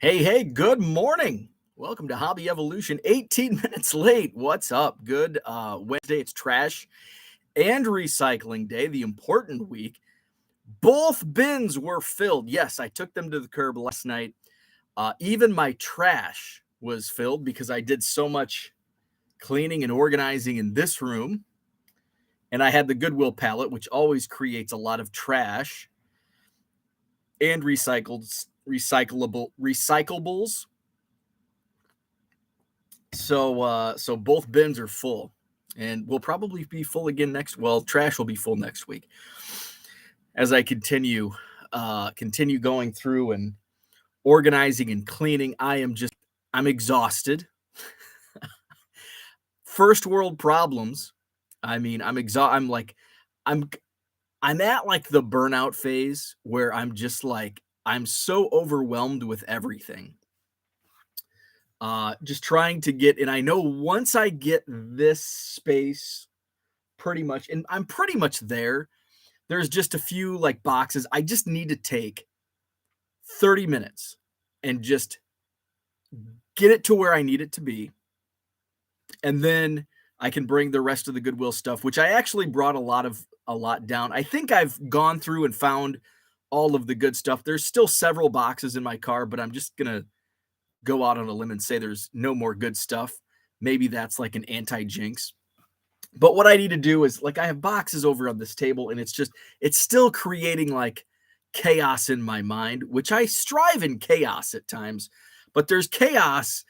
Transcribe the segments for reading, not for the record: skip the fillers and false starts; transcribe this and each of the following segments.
Hey, good morning. Welcome to Hobby Evolution. 18 minutes late. What's up? Good Wednesday. It's trash and recycling day, the important week. Both bins were filled. Yes, I took them to the curb last night. Even my trash was filled because I did so much cleaning and organizing in this room. And I had the Goodwill pallet, which always creates a lot of trash and recyclables. So both bins are full, and will probably be full again trash will be full next week as I continue going through and organizing and cleaning. I'm exhausted. First world problems. I mean, I'm I'm at like the burnout phase where I'm so overwhelmed with everything. Just trying to get, and I know once I get this space pretty much, and I'm pretty much there. There's just a few like boxes. I just need to take 30 minutes and just get it to where I need it to be. And then I can bring the rest of the Goodwill stuff, which I actually brought a lot down. I think I've gone through and found all of the good stuff. There's still several boxes in my car, but I'm just gonna go out on a limb and say there's no more good stuff. Maybe that's like an anti-jinx. But what I need to do is like I have boxes over on this table, and it's still creating like chaos in my mind, which I strive in chaos at times, but there's chaos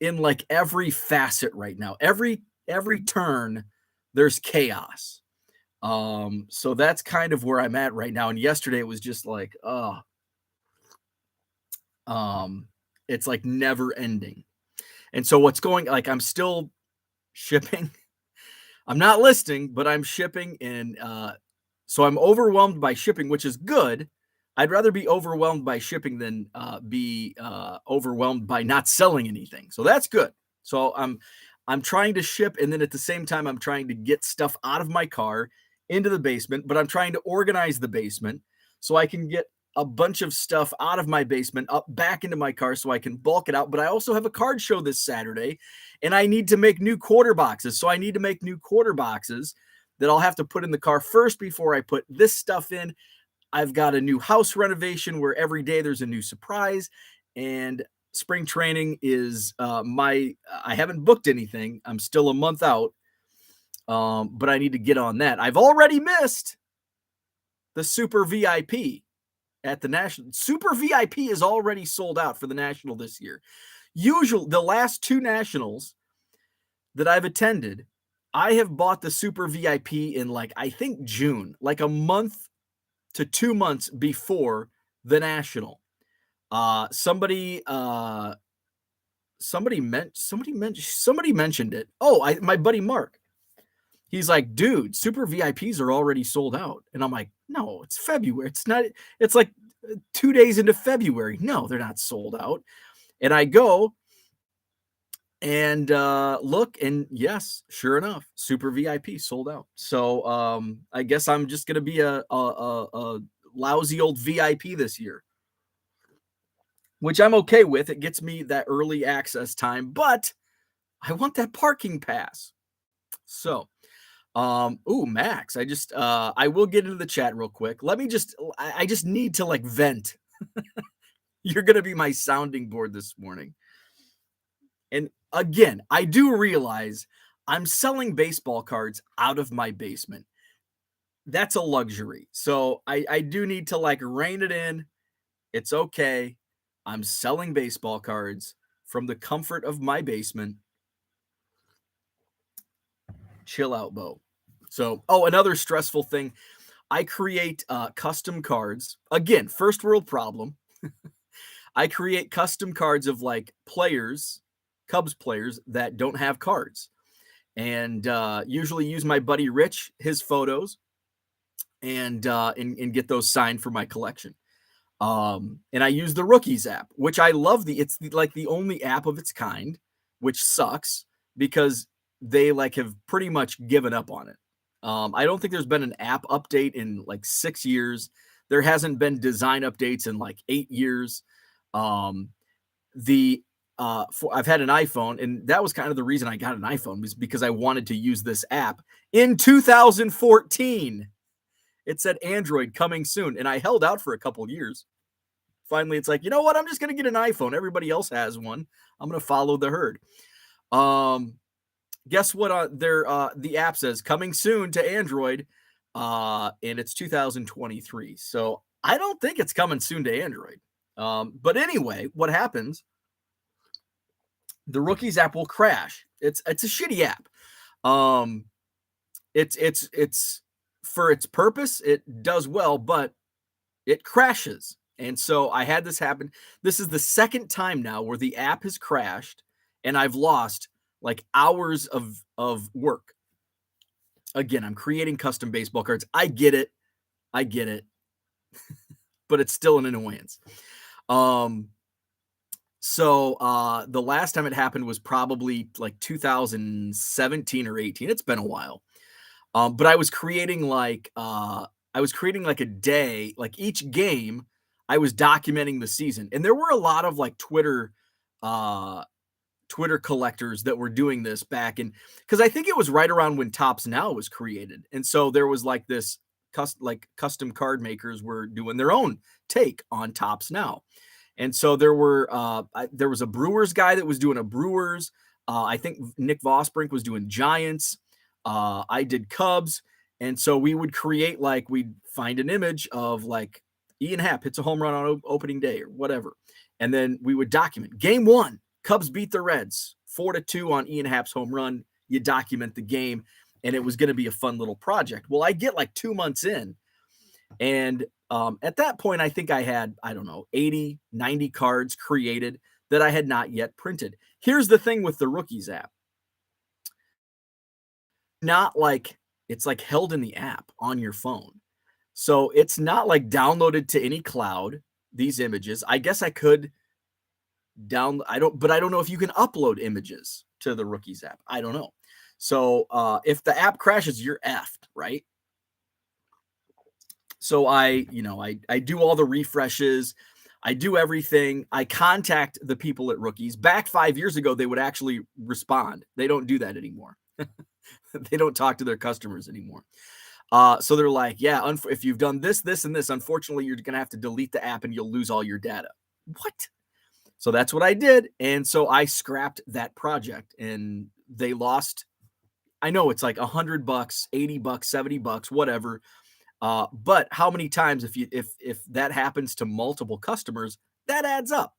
in like every facet right now. Every turn there's chaos. So that's kind of where I'm at right now. And yesterday it was just like, it's like never ending. And so what's going like I'm still shipping. I'm not listing, but I'm shipping, and so I'm overwhelmed by shipping, which is good. I'd rather be overwhelmed by shipping than be overwhelmed by not selling anything. So that's good. So I'm trying to ship, and then at the same time, I'm trying to get stuff out of my car into the basement. But I'm trying to organize the basement so I can get a bunch of stuff out of my basement up back into my car so I can bulk it out. But I also have a card show this Saturday, and I need to make new quarter boxes. So I need to make new quarter boxes that I'll have to put in the car first before I put this stuff in. I've got a new house renovation where every day there's a new surprise, and spring training is I haven't booked anything. I'm still a month out. But I need to get on that. I've already missed the Super VIP at the National. Super VIP is already sold out for the National this year. The last two Nationals that I've attended, I have bought the Super VIP in like I think June, like a month to 2 months before the National. Somebody mentioned it. Oh, my buddy Mark. He's like, dude, Super VIPs are already sold out. And I'm like, no, it's February. It's not, it's like 2 days into February. No, they're not sold out. And I go and look, and yes, sure enough, Super VIP sold out. So I guess I'm just gonna be a lousy old VIP this year, which I'm okay with. It gets me that early access time, but I want that parking pass. So ooh, Max, I will get into the chat real quick. I just need to like vent. You're gonna be my sounding board this morning. And again, I do realize I'm selling baseball cards out of my basement. That's a luxury. So I do need to like rein it in. It's okay. I'm selling baseball cards from the comfort of my basement. Chill out, Bo. So, another stressful thing. I create custom cards. Again, first world problem. I create custom cards of like players, Cubs players that don't have cards, and usually use my buddy Rich, his photos, and get those signed for my collection. And I use the Rookies app, which I love. Like the only app of its kind, which sucks because they like have pretty much given up on it. I don't think there's been an app update in like 6 years. There hasn't been design updates in like 8 years. the I've had an iPhone, and that was kind of the reason I got an iPhone, was because I wanted to use this app in 2014. It said Android coming soon, and I held out for a couple years. Finally, it's like, you know what? I'm just gonna get an iPhone. Everybody else has one. I'm gonna follow the herd. Um, guess what? The app says coming soon to Android, and it's 2023. So I don't think it's coming soon to Android. But anyway, what happens? The Rookies app will crash. It's a shitty app. Um, it's for its purpose, it does well, but it crashes. And so I had this happen. This is the second time now where the app has crashed, and I've lost like hours of work. Again, I'm creating custom baseball cards. I get it. I get it. But it's still an annoyance. So the last time it happened was probably like 2017 or 18. It's been a while. But I was creating like a day, like each game, I was documenting the season. And there were a lot of like uh Twitter collectors that were doing this back in, because I think it was right around when Tops Now was created. And so there was like this custom card makers were doing their own take on Tops Now. And so there was a Brewers guy that was doing a Brewers. I think Nick Vosbrink was doing Giants. I did Cubs. And so we would create, like, we'd find an image of like Ian Happ hits a home run on opening day or whatever. And then we would document game one, Cubs beat the Reds 4-2 on Ian Happ's home run. You document the game, and it was going to be a fun little project. Well, I get like 2 months in, and at that point, I think I had, I don't know, 80, 90 cards created that I had not yet printed. Here's the thing with the Rookies app. Not like it's like held in the app on your phone. So it's not like downloaded to any cloud, these images. I guess I could I don't know if you can upload images to the Rookies app. I don't know. So if the app crashes, you're effed, right? So I do all the refreshes. I do everything. I contact the people at Rookies. Back 5 years ago, they would actually respond. They don't do that anymore. They don't talk to their customers anymore. So they're like, yeah, if you've done this, this, and this, unfortunately, you're going to have to delete the app and you'll lose all your data. What? So that's what I did. And so I scrapped that project, and they lost. I know it's like $100, $80, $70, whatever. But how many times, if that happens to multiple customers, that adds up.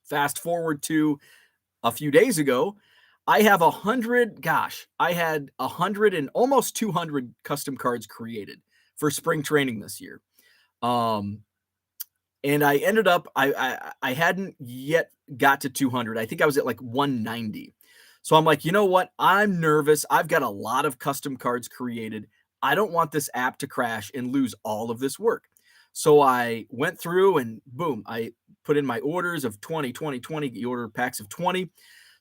Fast forward to a few days ago, I have 100. Gosh, I had 100 and almost 200 custom cards created for spring training this year. And I ended up, I hadn't yet got to 200. I think I was at like 190. So I'm like, you know what? I'm nervous. I've got a lot of custom cards created. I don't want this app to crash and lose all of this work. So I went through and boom, I put in my orders of 20, 20, 20, you order packs of 20.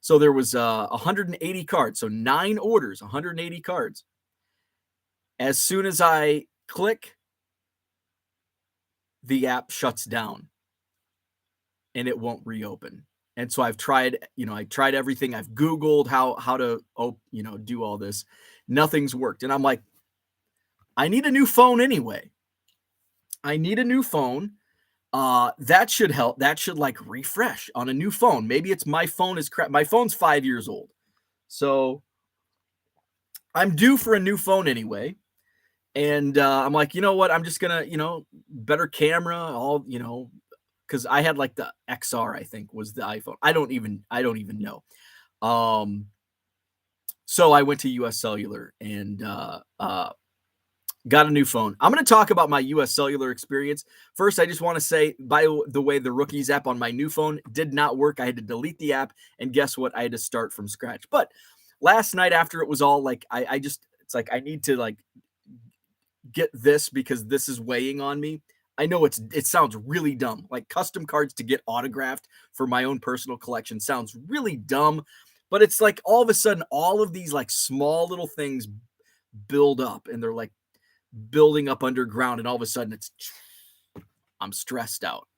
So there was 180 cards. So 9 orders, 180 cards. As soon as I click, the app shuts down and it won't reopen. And so I've tried, I tried everything. I've Googled how to, do all this. Nothing's worked. And I'm like, I need a new phone anyway. I need a new phone. That should help. That should like refresh on a new phone. Maybe it's my phone is crap. My phone's 5 years old. So I'm due for a new phone anyway. And I'm like, you know what? I'm just gonna, better camera, all, because I had like the XR, I think was the iPhone. I don't even know. So I went to US Cellular and got a new phone. I'm going to talk about my US Cellular experience. First, I just want to say, by the way, the Rookies app on my new phone did not work. I had to delete the app, and guess what? I had to start from scratch. But last night, after it was all like, it's like I need to like get this because this is weighing on me. I know it sounds really dumb. Like custom cards to get autographed for my own personal collection sounds really dumb, but it's like all of a sudden all of these like small little things build up, and they're like building up underground, and all of a sudden I'm stressed out.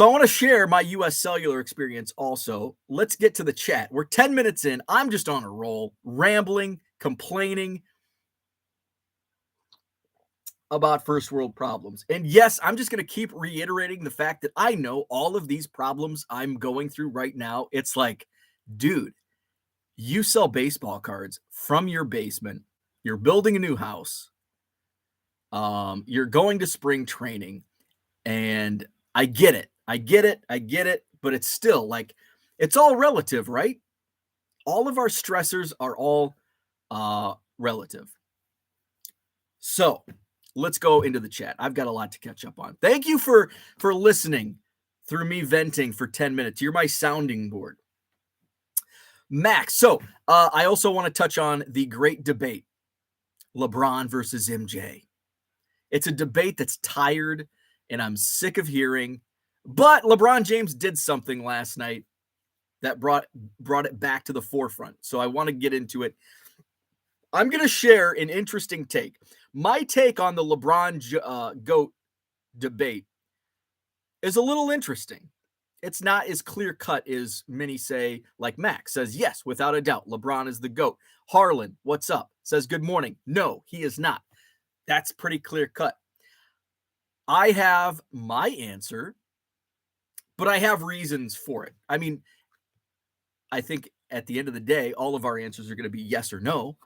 So I want to share my US Cellular experience also. Let's get to the chat. We're 10 minutes in. I'm just on a roll, rambling, complaining about first world problems. And yes, I'm just going to keep reiterating the fact that I know all of these problems I'm going through right now. It's like, dude, you sell baseball cards from your basement. You're building a new house. You're going to spring training, and I get it. I get it. I get it. But it's still like, it's all relative, right? All of our stressors are all relative. So let's go into the chat. I've got a lot to catch up on. Thank you for listening through me venting for 10 minutes. You're my sounding board. Max. So I also want to touch on the great debate, LeBron versus MJ. It's a debate that's tired and I'm sick of hearing. But LeBron James did something last night that brought it back to the forefront. So I want to get into it. I'm going to share an interesting take. My take on the LeBron GOAT debate is a little interesting. It's not as clear cut as many say, like Max says, yes, without a doubt, LeBron is the GOAT. Harlan, what's up? Says, good morning. No, he is not. That's pretty clear cut. I have my answer, but I have reasons for it. I mean, I think at the end of the day, all of our answers are going to be yes or no.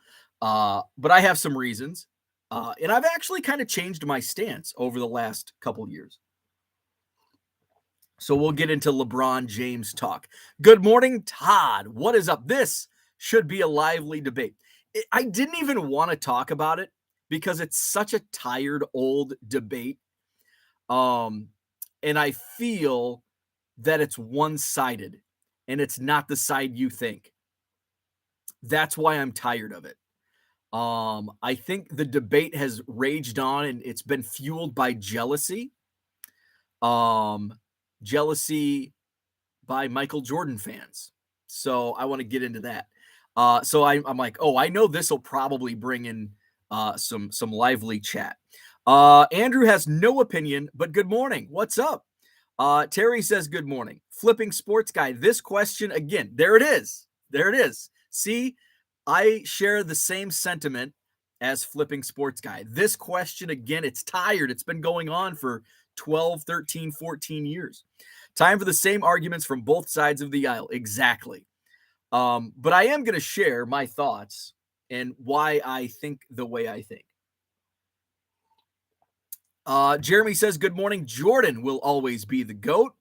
But I have some reasons. And I've actually kind of changed my stance over the last couple years. So we'll get into LeBron James talk. Good morning, Todd. What is up? This should be a lively debate. I didn't even want to talk about it because it's such a tired old debate. And I feel that it's one-sided and it's not the side you think. That's why I'm tired of it. I think the debate has raged on and it's been fueled by jealousy. Jealousy by Michael Jordan fans. So I want to get into that. So I'm like, oh, I know this will probably bring in some lively chat. Andrew has no opinion, but good morning. What's up? Terry says good morning. Flipping Sports Guy. This question again. There it is. There it is. See, I share the same sentiment as Flipping Sports Guy. This question again, it's tired. It's been going on for 12, 13, 14 years. Time for the same arguments from both sides of the aisle. Exactly. But I am going to share my thoughts and why I think the way I think. Jeremy says, good morning. Jordan will always be the GOAT.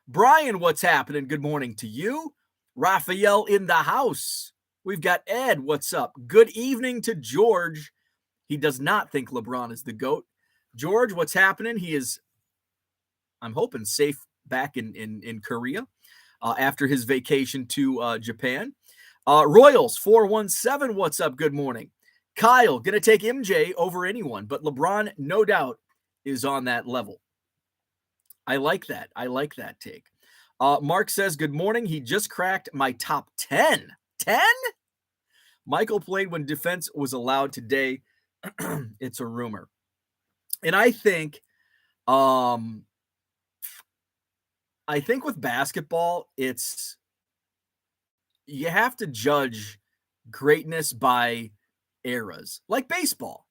Brian, what's happening? Good morning to you. Raphael in the house. We've got Ed. What's up? Good evening to George. He does not think LeBron is the GOAT. George, what's happening? He is, I'm hoping, safe back in Korea after his vacation to Japan. Royals 417, what's up? Good morning. Kyle, going to take MJ over anyone, but LeBron, no doubt, is on that level. I like that. I like that take. Mark says, good morning. He just cracked my top 10. 10? Michael played when defense was allowed today. It's a rumor. And I think with basketball, it's you have to judge greatness by eras, like baseball.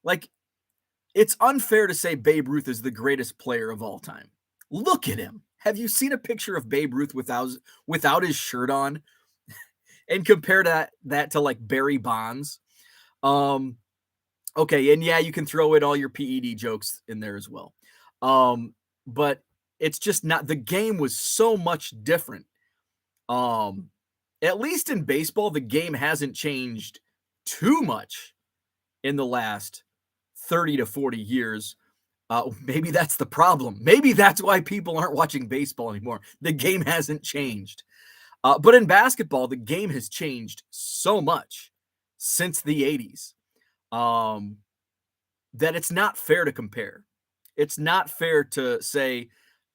Like, it's unfair to say Babe Ruth is the greatest player of all time. Look at him. Have you seen a picture of Babe Ruth without his shirt on? And compare that to like Barry Bonds. Okay, and yeah, you can throw in all your PED jokes in there as well. But it's just not, the game was so much different. At least in baseball, the game hasn't changed too much in the last 30 to 40 years. Maybe that's the problem. Maybe that's why people aren't watching baseball anymore. The game hasn't changed. But in basketball, the game has changed so much since the 80s that it's not fair to compare. It's not fair to say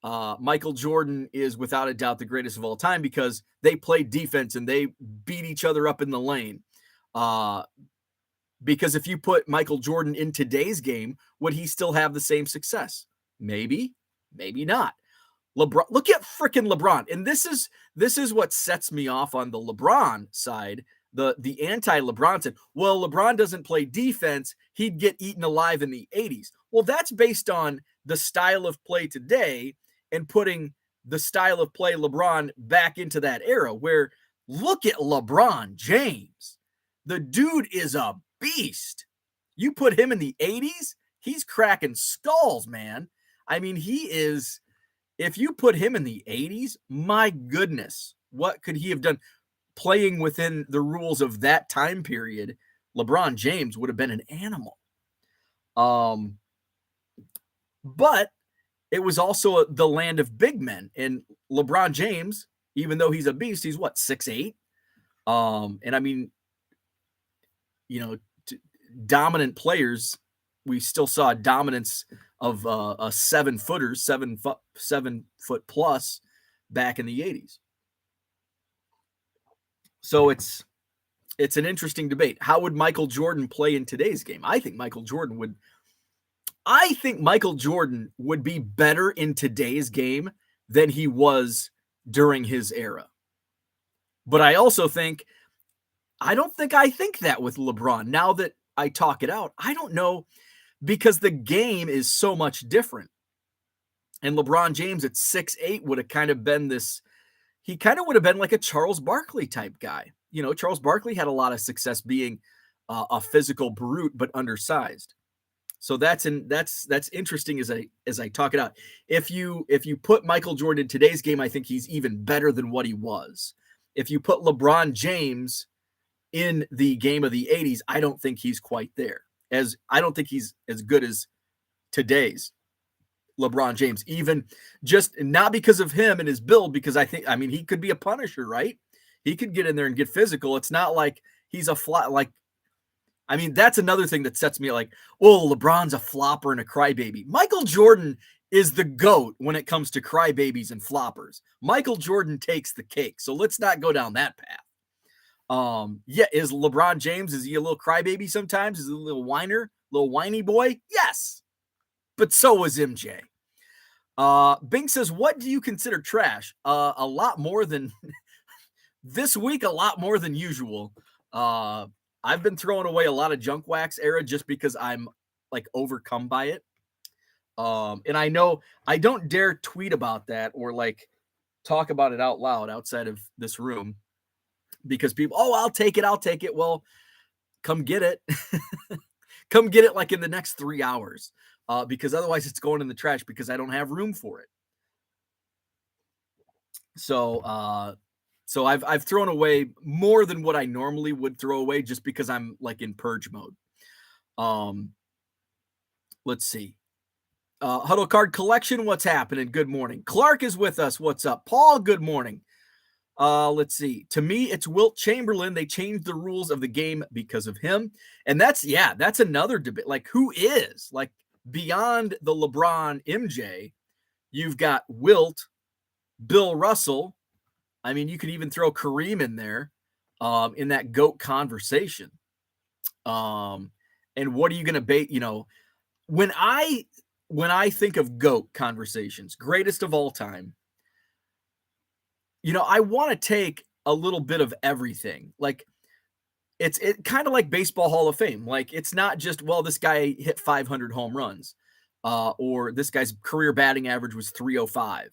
Michael Jordan is without a doubt the greatest of all time because they played defense and they beat each other up in the lane. Because if you put Michael Jordan in today's game, would he still have the same success? Maybe, maybe not. LeBron, look at freaking LeBron. And this is what sets me off on the LeBron side. The anti-LeBron said, well, LeBron doesn't play defense. He'd get eaten alive in the 80s. Well, that's based on the style of play today and putting the style of play LeBron back into that era where look at LeBron James. The dude is a beast. You put him in the 80s, he's cracking skulls, man. I mean, he is, if you put him in the 80s, my goodness, what could he have done? Playing within the rules of that time period, LeBron James would have been an animal. But it was also the land of big men. And LeBron James, even though he's a beast, he's what, 6'8"? And I mean, you know, dominant players, we still saw dominance of a 7-footer, 7 foot plus back in the 80s. So it's an interesting debate. How would Michael Jordan play in today's game? I think Michael Jordan would be better in today's game than he was during his era. But I also think, I don't think I think that with LeBron. Now that I talk it out, I don't know, because the game is so much different. And LeBron James at 6'8" would have kind of been this, he kind of would have been like a Charles Barkley type guy. You know, Charles Barkley had a lot of success being a physical brute, but undersized. So that's interesting as I talk it out. If you put Michael Jordan in today's game, I think he's even better than what he was. If you put LeBron James in the game of the 80s, I don't think he's quite there. I don't think he's as good as today's LeBron James, even just not because of him and his build, because I mean, he could be a punisher, right? He could get in there and get physical. It's not like he's a flat, like, I mean, that's another thing that sets me like, well, LeBron's a flopper and a crybaby. Michael Jordan is the GOAT when it comes to crybabies and floppers. Michael Jordan takes the cake. So let's not go down that path. Yeah, is LeBron James, is he a little crybaby sometimes? Is he a little whiny boy? Yes. But so was MJ. Bing says, what do you consider trash? A lot more than this week, a lot more than usual. I've been throwing away a lot of junk wax era just because I'm like overcome by it. And I know I don't dare tweet about that or like talk about it out loud outside of this room because people, oh, I'll take it. Well, come get it. Come get it like in the next 3 hours. Because otherwise it's going in the trash because I don't have room for it. So I've thrown away more than what I normally would throw away just because I'm like in purge mode. Let's see. Huddle Card Collection, what's happening? Good morning. Clark is with us. What's up? Paul, good morning. Let's see. To me, it's Wilt Chamberlain. They changed the rules of the game because of him. And that's another debate. Like, who is? Like, beyond the LeBron MJ, you've got Wilt, Bill Russell. I mean, you could even throw Kareem in there in that GOAT conversation. And what are you going to bait? You know, when I think of GOAT conversations, greatest of all time, you know, I want to take a little bit of everything. Like, it's kind of like Baseball Hall of Fame. Like, it's not just, well, this guy hit 500 home runs or this guy's career batting average was 305.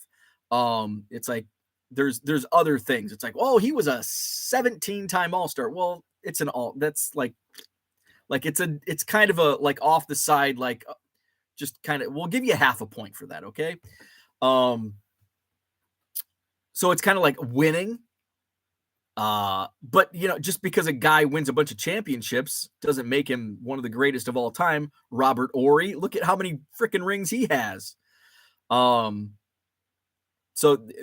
It's like there's other things. It's like, oh, he was a 17-time All-Star. Well, it's an all that's like it's kind of a like off the side, like just kind of, we'll give you half a point for that. Okay. So it's kind of like winning. But you know, just because a guy wins a bunch of championships doesn't make him one of the greatest of all time. Robert Horry, look at how many freaking rings he has. So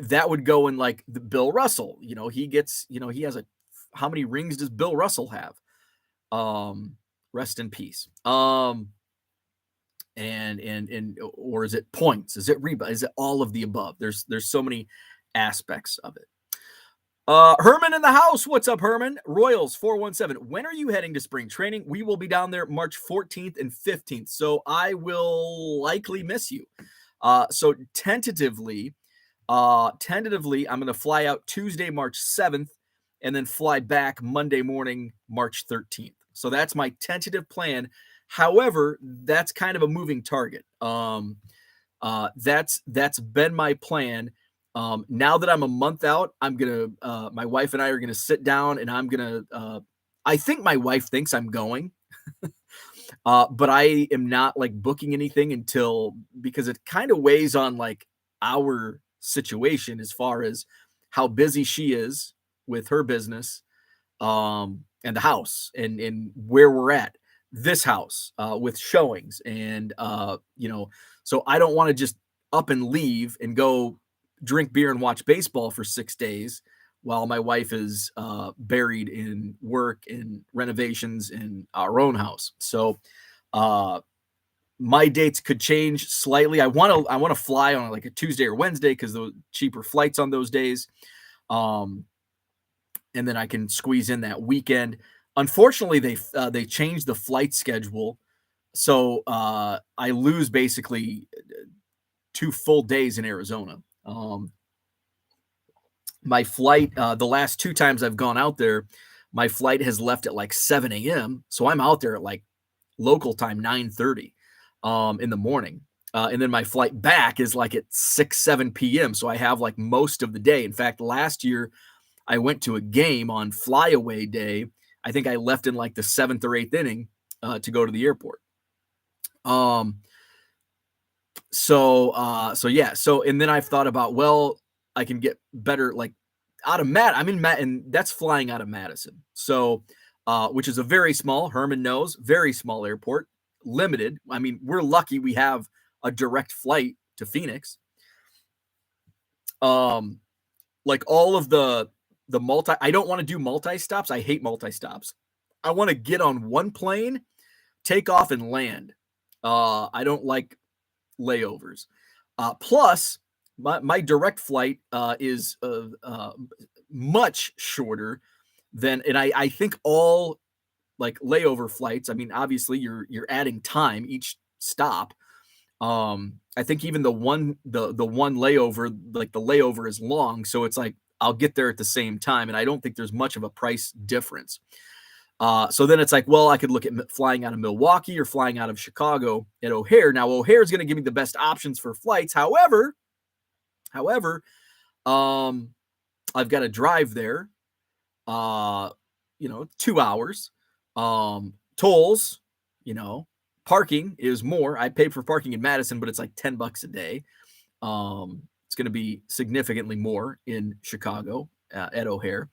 that would go in like the Bill Russell, you know, he gets, you know, he has how many rings does Bill Russell have? Rest in peace. And or is it points? Is it rebound? Is it all of the above? There's so many aspects of it. Herman in the house. What's up, Herman? Royals 417. When are you heading to spring training? We will be down there March 14th and 15th. So I will likely miss you. So tentatively, Tentatively, I'm going to fly out Tuesday, March 7th, and then fly back Monday morning, March 13th. So that's my tentative plan. However, that's kind of a moving target. That's been my plan. Now that I'm a month out, I'm gonna my wife and I are gonna sit down, and I'm gonna. I think my wife thinks I'm going, but I am not like booking anything until, because it kind of weighs on like our situation as far as how busy she is with her business, and the house, and where we're at this house, with showings, and so I don't want to just up and leave and go drink beer and watch baseball for 6 days while my wife is buried in work and renovations in our own house. So uh, my dates could change slightly. I want to fly on like a Tuesday or Wednesday because the cheaper flights on those days. Um, and then I can squeeze in that weekend. Unfortunately, they changed the flight schedule, so I lose basically 2 full days in Arizona. My flight, the last 2 times I've gone out there, my flight has left at like 7 a.m. So I'm out there at like local time 9:30 in the morning. And then my flight back is like at 6 7 p.m. So I have like most of the day. In fact, last year I went to a game on flyaway day. I think I left in like the seventh or eighth inning to go to the airport. Um, so yeah. So and then I've thought about, well, I can get better like out of I'm in Matt, and that's flying out of Madison. So which is a very small, Herman knows, very small airport, limited. I mean, we're lucky we have a direct flight to Phoenix. Um, like all of the multi, I don't want to do multi stops. I hate multi stops. I want to get on one plane, take off and land. I don't like layovers. Plus, my direct flight is much shorter than, and I think all like layover flights. I mean, obviously you're adding time each stop. I think even the one layover, like the layover is long, so it's like I'll get there at the same time, and I don't think there's much of a price difference. So then it's like, well, I could look at flying out of Milwaukee or flying out of Chicago at O'Hare. Now O'Hare is going to give me the best options for flights. However, um, I've got to drive there. Uh, 2 hours. Tolls, you know, parking is more. I paid for parking in Madison, but it's like $10 a day. It's going to be significantly more in Chicago at O'Hare.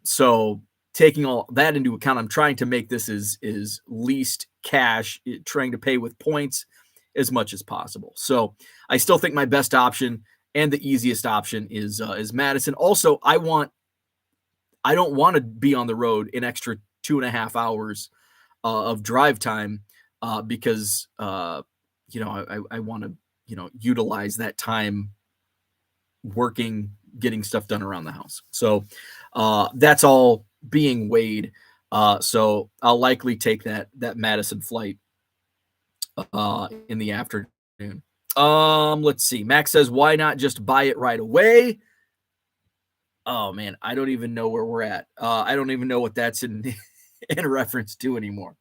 So taking all that into account, I'm trying to make this is least cash, trying to pay with points as much as possible. So I still think my best option and the easiest option is Madison. Also, I don't want to be on the road an extra 2.5 hours of drive time because I want to utilize that time working, getting stuff done around the house. So that's all being weighed. So I'll likely take that Madison flight in the afternoon. Let's see. Max says, why not just buy it right away? Oh man, I don't even know where we're at. I don't even know what that's in in reference to anymore.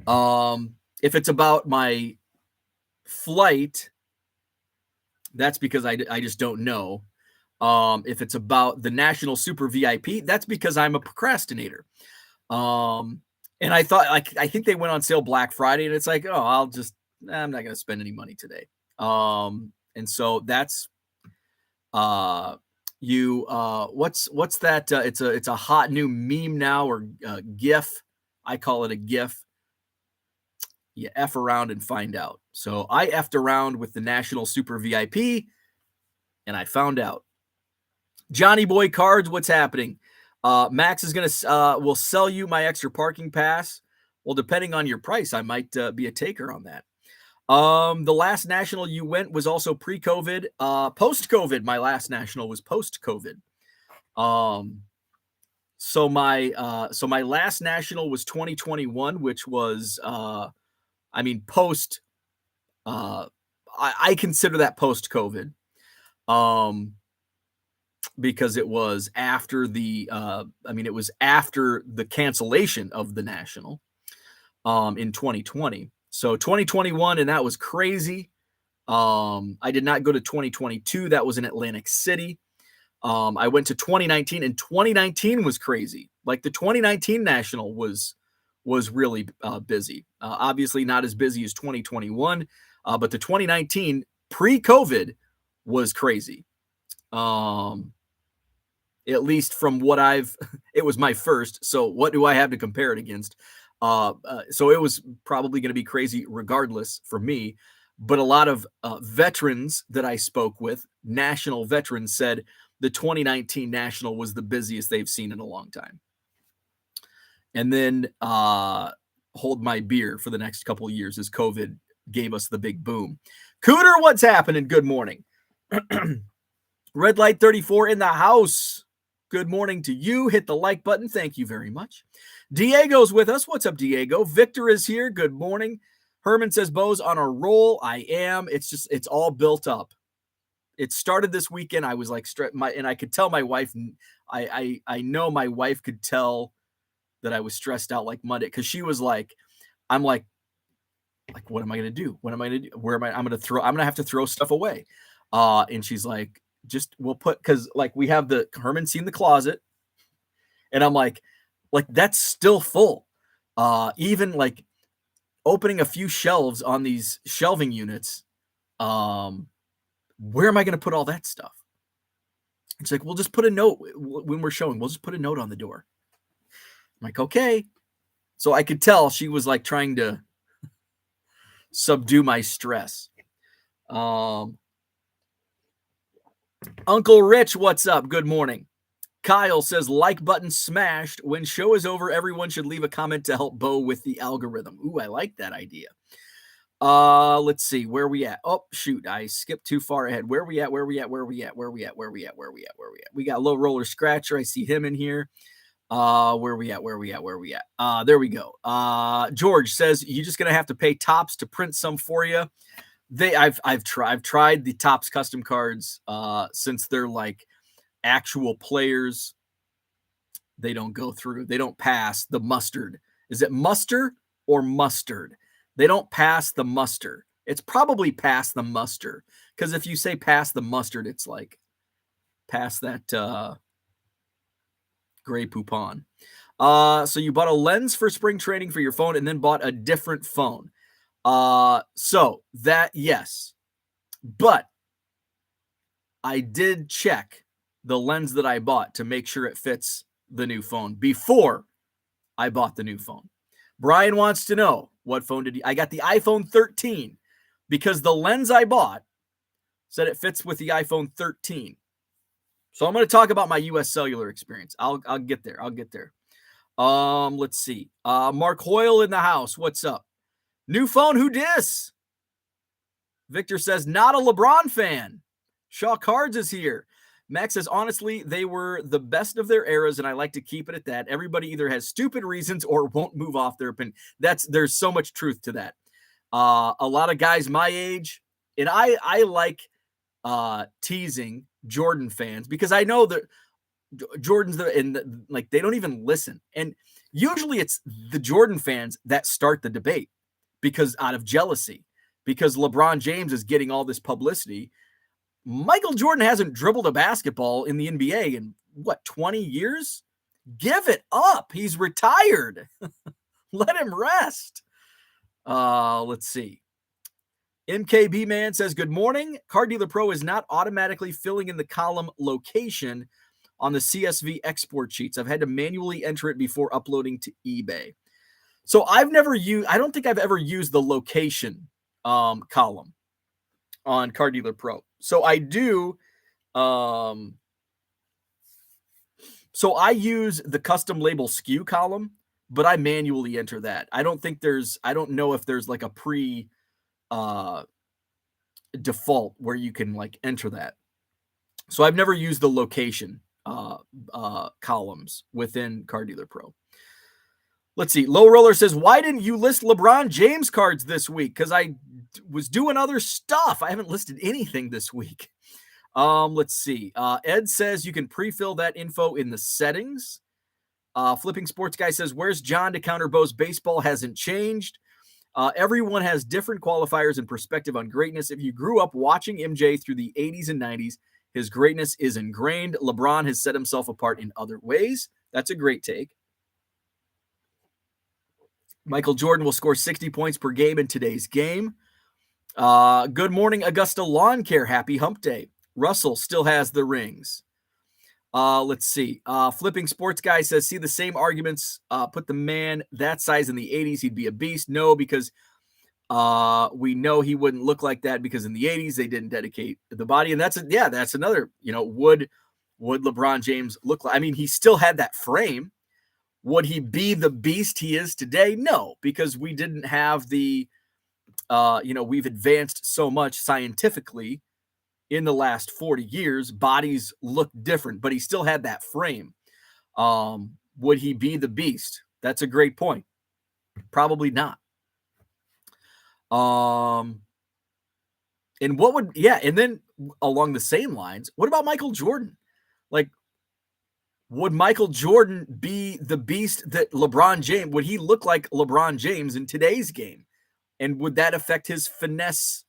If it's about my flight, that's because I just don't know. If it's about the National Super VIP, that's because I'm a procrastinator. And I thought, like, I think they went on sale Black Friday, and it's like, oh, I'm not gonna spend any money today. And so that's what's that? It's a hot new meme now, or GIF. I call it a GIF. You F around and find out. So I effed around with the National Super VIP, and I found out. Johnny Boy Cards, what's happening? Max is gonna will sell you my extra parking pass. Well, depending on your price, I might be a taker on that. The last national you went was also pre-COVID. Post-COVID, my last national was post-COVID. So my last national was 2021, which was post I consider that post-COVID, because it was after it was after the cancellation of the National in 2020. So 2021, and that was crazy. I did not go to 2022. That was in Atlantic City. I went to 2019, and 2019 was crazy. Like the 2019 National was really busy. Obviously not as busy as 2021, but the 2019 pre-COVID was crazy. At least from what it was my first. So what do I have to compare it against? So it was probably going to be crazy regardless for me. But a lot of veterans that I spoke with, national veterans, said the 2019 National was the busiest they've seen in a long time. And then hold my beer for the next couple of years as COVID gave us the big boom. Cooter, what's happening? Good morning. Red Light 34 in the house. Good morning to you. Hit the like button. Thank you very much. Diego's with us. What's up, Diego? Victor is here. Good morning. Herman says, Bo's on a roll. I am. It's all built up. It started this weekend. I was like, and I could tell my wife, I know my wife could tell that I was stressed out like Monday, because she was like, I'm like, what am I going to do? What am I going to do? Where am I? I'm going to have to throw stuff away. And she's like, because like we have Herman's seen the closet, and I'm like that's still full. Even like opening a few shelves on these shelving units. Where am I going to put all that stuff? It's like, we'll just put a note when we're showing. We'll just put a note on the door. I'm like, okay. So I could tell she was like trying to subdue my stress. Uncle Rich, what's up? Good morning. Kyle says, like button smashed. When show is over, everyone should leave a comment to help Bo with the algorithm. Ooh, I like that idea. Let's see. Where we at? Oh, shoot. I skipped too far ahead. Where we at? We got Low Roller Scratcher. I see him in here. Where we at? There we go. George says, you're just going to have to pay Topps to print some for you. I've tried the Topps custom cards, since they're like actual players. They don't go through. They don't pass the mustard. Is it muster or mustard? They don't pass the muster. It's probably past the muster, because if you say pass the mustard, it's like past that gray poupon. So you bought a lens for spring training for your phone and then bought a different phone. So that, yes, but I did check the lens that I bought to make sure it fits the new phone before I bought the new phone. Brian wants to know, what phone I got the iPhone 13, because the lens I bought said it fits with the iPhone 13. So I'm going to talk about my US Cellular experience. I'll get there. Let's see. Mark Hoyle in the house. What's up? New phone, who dis? Victor says, not a LeBron fan. Shaw Cards is here. Max says, honestly, they were the best of their eras, and I like to keep it at that. Everybody either has stupid reasons or won't move off their opinion. There's so much truth to that. A lot of guys my age, and I like teasing Jordan fans, because I know that Jordan's they don't even listen. And usually it's the Jordan fans that start the debate, because out of jealousy, because LeBron James is getting all this publicity. Michael Jordan hasn't dribbled a basketball in the NBA in 20 years? Give it up. He's retired. Let him rest. Let's see. MKB Man says, good morning. Car Dealer Pro is not automatically filling in the column location on the CSV export sheets. I've had to manually enter it before uploading to eBay. So I don't think I've ever used the location column on Car Dealer Pro. So I do. So I use the custom label SKU column, but I manually enter that. I don't know if there's like a pre default where you can like enter that. So I've never used the location columns within Car Dealer Pro. Let's see. Low Roller says, why didn't you list LeBron James cards this week? Because I was doing other stuff. I haven't listed anything this week. Let's see. Ed says you can pre-fill that info in the settings. Flipping Sports Guy says, where's John to counter Bo's baseball hasn't changed. Everyone has different qualifiers and perspective on greatness. If you grew up watching MJ through the 80s and 90s, his greatness is ingrained. LeBron has set himself apart in other ways. That's a great take. Michael Jordan will score 60 points per game in today's game. Good morning, Augusta Lawn Care. Happy Hump Day. Russell still has the rings. Let's see. Flipping Sports Guy says, see the same arguments. Put the man that size in the 80s, he'd be a beast. No, because we know he wouldn't look like that because in the 80s they didn't dedicate the body. And that's another, would LeBron James look like? I mean, he still had that frame. Would he be the beast he is today? No, because we didn't have the, we've advanced so much scientifically in the last 40 years. Bodies look different, but he still had that frame. Would he be the beast? That's a great point. Probably not. And then along the same lines, what about Michael Jordan? Like, would Michael Jordan be the beast that LeBron James, would he look like LeBron James in today's game? And would that affect his finesse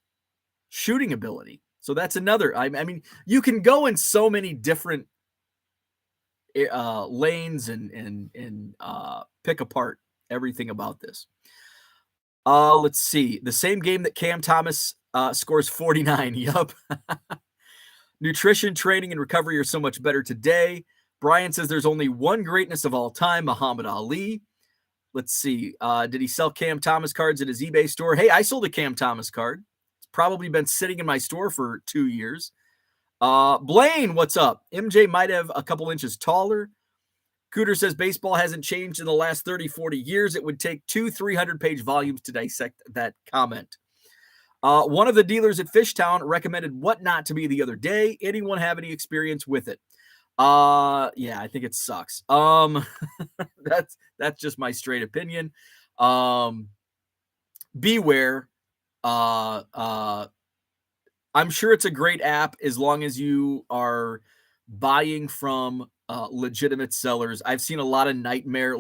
shooting ability? So that's another, I mean, you can go in so many different lanes and pick apart everything about this. Let's see. The same game that Cam Thomas scores 49. Yup. Nutrition, training, and recovery are so much better today. Brian says there's only one greatness of all time, Muhammad Ali. Let's see. Did he sell Cam Thomas cards at his eBay store? Hey, I sold a Cam Thomas card. It's probably been sitting in my store for 2 years. Blaine, what's up? MJ might have a couple inches taller. Cooter says baseball hasn't changed in the last 30, 40 years. It would take 2 300-page volumes to dissect that comment. One of the dealers at Fishtown recommended what not to be the other day. Anyone have any experience with it? Yeah, I think it sucks. That's just my straight opinion. Beware. I'm sure it's a great app as long as you are buying from legitimate sellers. I've seen a lot of nightmare,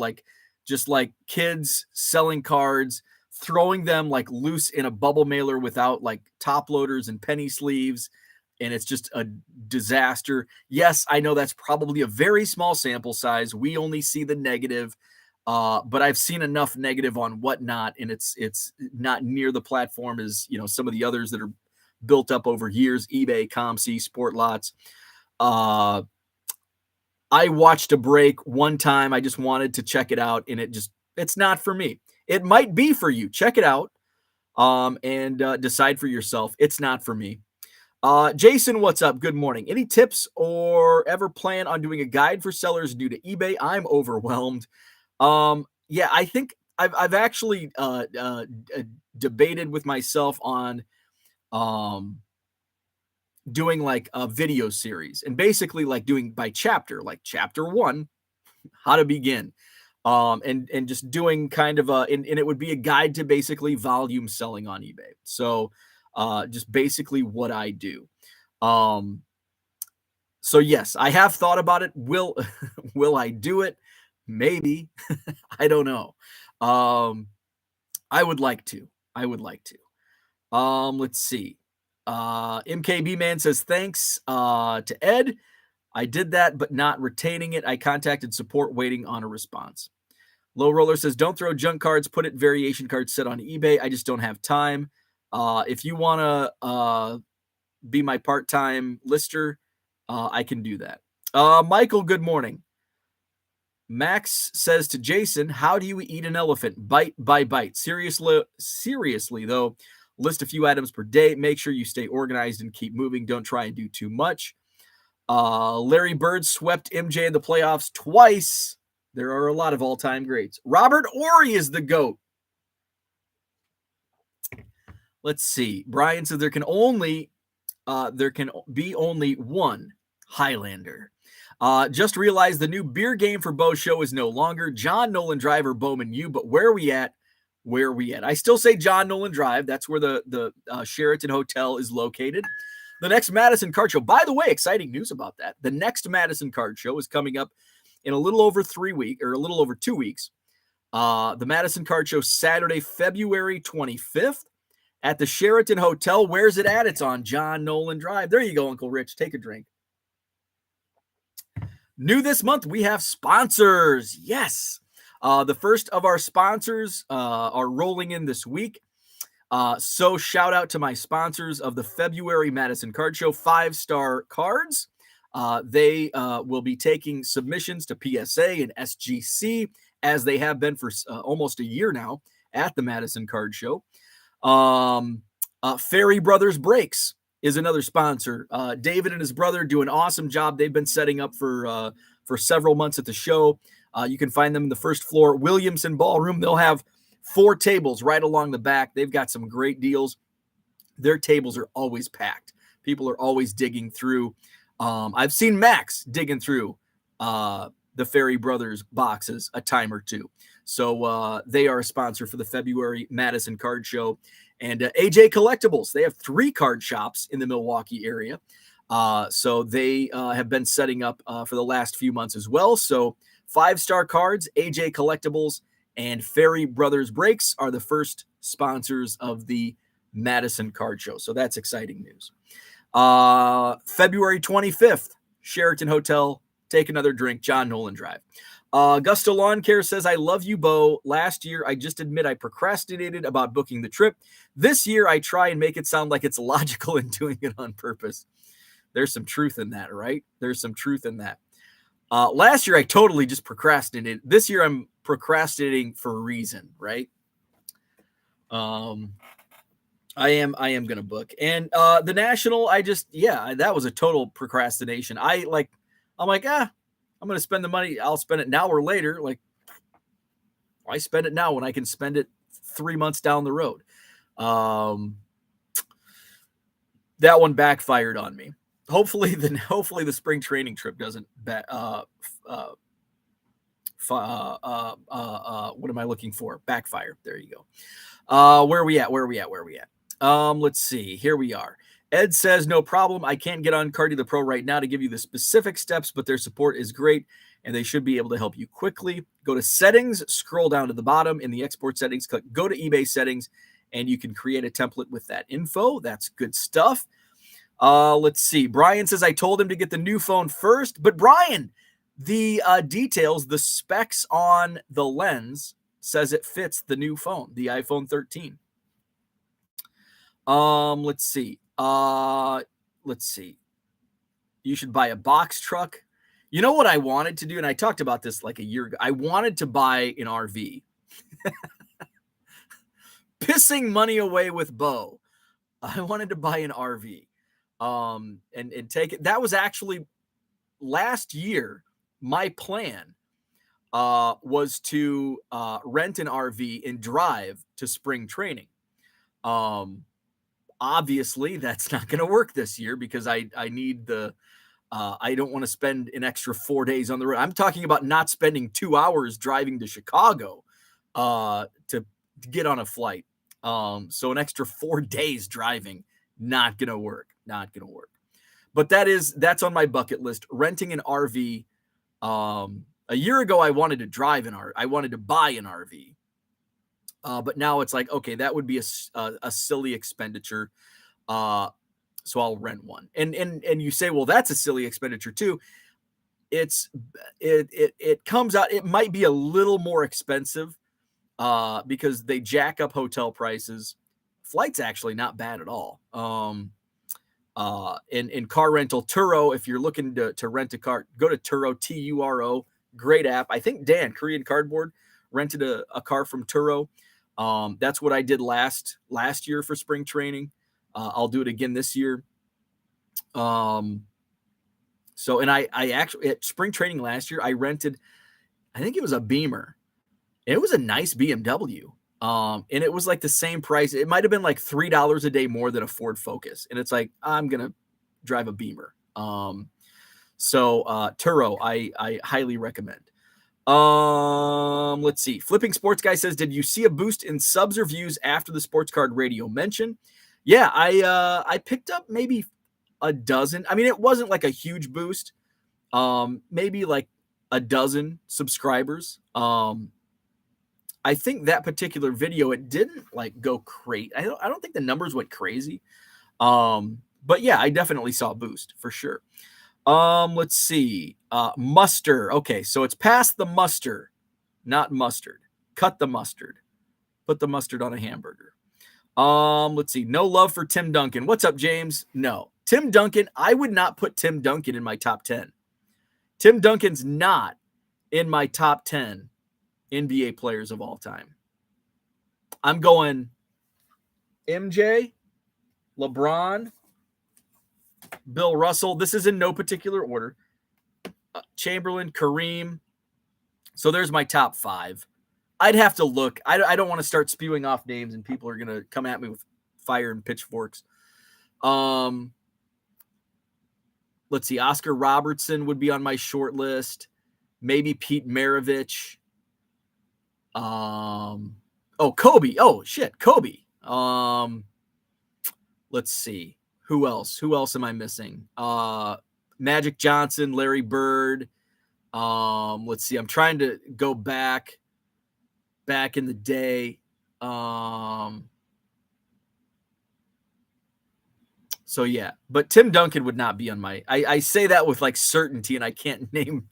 just like kids selling cards, throwing them like loose in a bubble mailer without like top loaders and penny sleeves. And it's just a disaster. Yes, I know that's probably a very small sample size. We only see the negative, but I've seen enough negative on Whatnot, and it's not near the platform as some of the others that are built up over years. eBay, ComC, Sportlots. I watched a break one time. I just wanted to check it out, and it's not for me. It might be for you. Check it out, and decide for yourself. It's not for me. Jason, what's up? Good morning. Any tips or ever plan on doing a guide for sellers new to eBay? I'm overwhelmed. Yeah, I think I've actually debated with myself on doing like a video series and basically like doing by chapter, like chapter 1, how to begin. And just doing kind of and it would be a guide to basically volume selling on eBay. So just basically what I do. So yes, I have thought about it. Will I do it? Maybe. I don't know. I would like to. Let's see. MKB Man says, thanks to Ed. I did that, but not retaining it. I contacted support waiting on a response. Low Roller says, don't throw junk cards, put it variation cards set on eBay. I just don't have time. If you want to be my part-time lister, I can do that. Michael, good morning. Max says to Jason, how do you eat an elephant? Bite by bite. Seriously, though, list a few items per day. Make sure you stay organized and keep moving. Don't try and do too much. Larry Bird swept MJ in the playoffs twice. There are a lot of all-time greats. Robert Horry is the GOAT. Let's see. Brian says there can be only one Highlander. Just realized the new beer game for Bo show is no longer John Nolan Driver Bowman U, but where are we at where are we at? I still say John Nolan Drive. That's where the Sheraton Hotel is located. The next Madison Card Show, by the way, exciting news about that. The next Madison Card Show is coming up in a little over 3 weeks, or a little over 2 weeks. The Madison Card Show, Saturday, February 25th at the Sheraton Hotel. Where's it at? It's on John Nolan Drive. There you go, Uncle Rich. Take a drink. New this month, we have sponsors. Yes. The first of our sponsors are rolling in this week. So shout out to my sponsors of the February Madison Card Show, 5-Star Cards. They will be taking submissions to PSA and SGC, as they have been for almost a year now at the Madison Card Show. Ferry Brothers Breaks is another sponsor. David and his brother do an awesome job. They've been setting up for several months at the show. You can find them in the first floor Williamson Ballroom. They'll have 4 tables right along the back. They've got some great deals. Their tables are always packed. People are always digging through. I've seen Max digging through the Ferry Brothers boxes a time or two. So they are a sponsor for the February Madison Card Show. And AJ Collectibles, they have 3 card shops in the Milwaukee area. So they have been setting up for the last few months as well. So 5-Star Cards, AJ Collectibles, and Ferry Brothers Breaks are the first sponsors of the Madison Card Show. So that's exciting news. February 25th, Sheraton Hotel. Take another drink, John Nolan Drive. Augusta Lawn Care says, I love you, Bo. Last year, I just admit I procrastinated about booking the trip. This year, I try and make it sound like it's logical and doing it on purpose. There's some truth in that, right? There's some truth in that. Last year, I totally just procrastinated. This year, I'm procrastinating for a reason, right? I am going to book. And the National, that was a total procrastination. I'm like, I'm going to spend the money. I'll spend it now or later. Like, why spend it now when I can spend it 3 months down the road? That one backfired on me. Hopefully the spring training trip doesn't what am I looking for? Backfire. There you go. Where are we at? Let's see. Here we are. Ed says, no problem. I can't get on Cardi the Pro right now to give you the specific steps, but their support is great, and they should be able to help you quickly. Go to settings, scroll down to the bottom in the export settings, click go to eBay settings, and you can create a template with that info. That's good stuff. Let's see. Brian says, I told him to get the new phone first, but Brian, the details, the specs on the lens says it fits the new phone, the iPhone 13. Let's see. You should buy a box truck. You know what I wanted to do? And I talked about this like a year ago. I wanted to buy an RV. Pissing money away with Bo. I wanted to buy an RV. And take it. That was actually last year. My plan was to rent an RV and drive to spring training. Obviously, that's not going to work this year because I need the I don't want to spend an extra 4 days on the road. I'm talking about not spending 2 hours driving to Chicago to get on a flight. So an extra 4 days driving, not going to work. Not going to work. But that's on my bucket list. Renting an RV. A year ago, I wanted to buy an RV. But now it's like, okay, that would be a silly expenditure. So I'll rent one. And you say, well, that's a silly expenditure too. It comes out, it might be a little more expensive because they jack up hotel prices. Flight's actually not bad at all. In car rental, Turo, if you're looking to rent a car, go to Turo, Turo, great app. I think Dan, Korean Cardboard, rented a car from Turo. That's what I did last year for spring training. I'll do it again this year. And I actually at spring training last year, I rented, I think it was a Beamer. It was a nice BMW. And it was like the same price. It might've been like $3 a day more than a Ford Focus. And it's like, I'm going to drive a Beamer. So Turo, I highly recommend. Let's see. Flipping Sports Guy says, did you see a boost in subs or views after the Sports Card Radio mention? Yeah, I picked up maybe a dozen. I mean, it wasn't like a huge boost. Maybe like a dozen subscribers. I think that particular video, it didn't like go crazy. I don't think the numbers went crazy. But yeah, I definitely saw a boost for sure. Let's see. Muster. Okay, so it's past the muster, not mustard. Cut the mustard. Put the mustard on a hamburger. Let's see. No love for Tim Duncan. What's up, James? No. Tim Duncan, I would not put Tim Duncan in my top 10. Tim Duncan's not in my top 10 NBA players of all time. I'm going MJ, LeBron, Bill Russell. This is in no particular order. Chamberlain, Kareem. So there's my top 5. I'd have to look. I don't want to start spewing off names and people are going to come at me with fire and pitchforks. Let's see. Oscar Robertson would be on my short list. Maybe Pete Maravich. Kobe. Oh, shit. Kobe. Let's see. Who else? Who else am I missing? Magic Johnson, Larry Bird. Let's see. I'm trying to go back in the day. So yeah, but Tim Duncan would not be on my, I say that with like certainty and I can't name